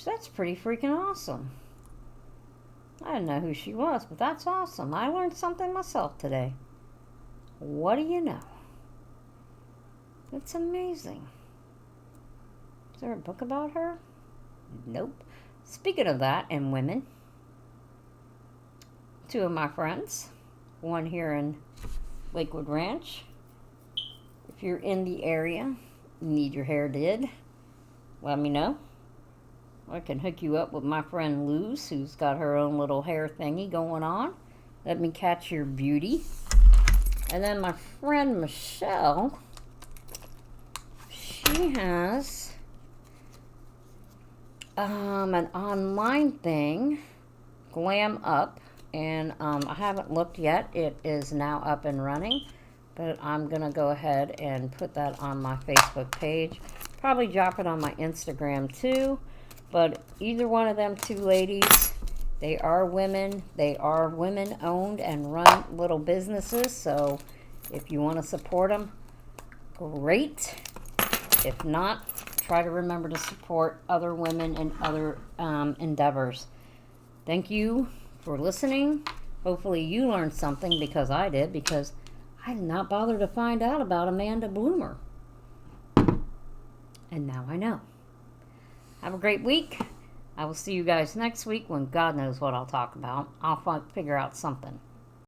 that's pretty freaking awesome. I didn't know who she was, but that's awesome. I learned something myself today. What do you know? It's amazing. Is there a book about her? Nope. Speaking of that and women, two of my friends, one here in Lakewood Ranch. If you're in the area, need your hair did, let me know. I can hook you up with my friend Luz, who's got her own little hair thingy going on. Let me catch your beauty. And then my friend Michelle, she has an online thing, Glam Up. And I haven't looked yet. It is now up and running. But I'm going to go ahead and put that on my Facebook page. Probably drop it on my Instagram too. But either one of them two ladies, they are women. They are women-owned and run little businesses. So If you want to support them, great. If not, try to remember to support other women and other endeavors. Thank you for listening. Hopefully you learned something, because I did, because I did not bother to find out about Amanda Bloomer. And now I know. Have a great week. I will see you guys next week when God knows what I'll talk about. I'll figure out something.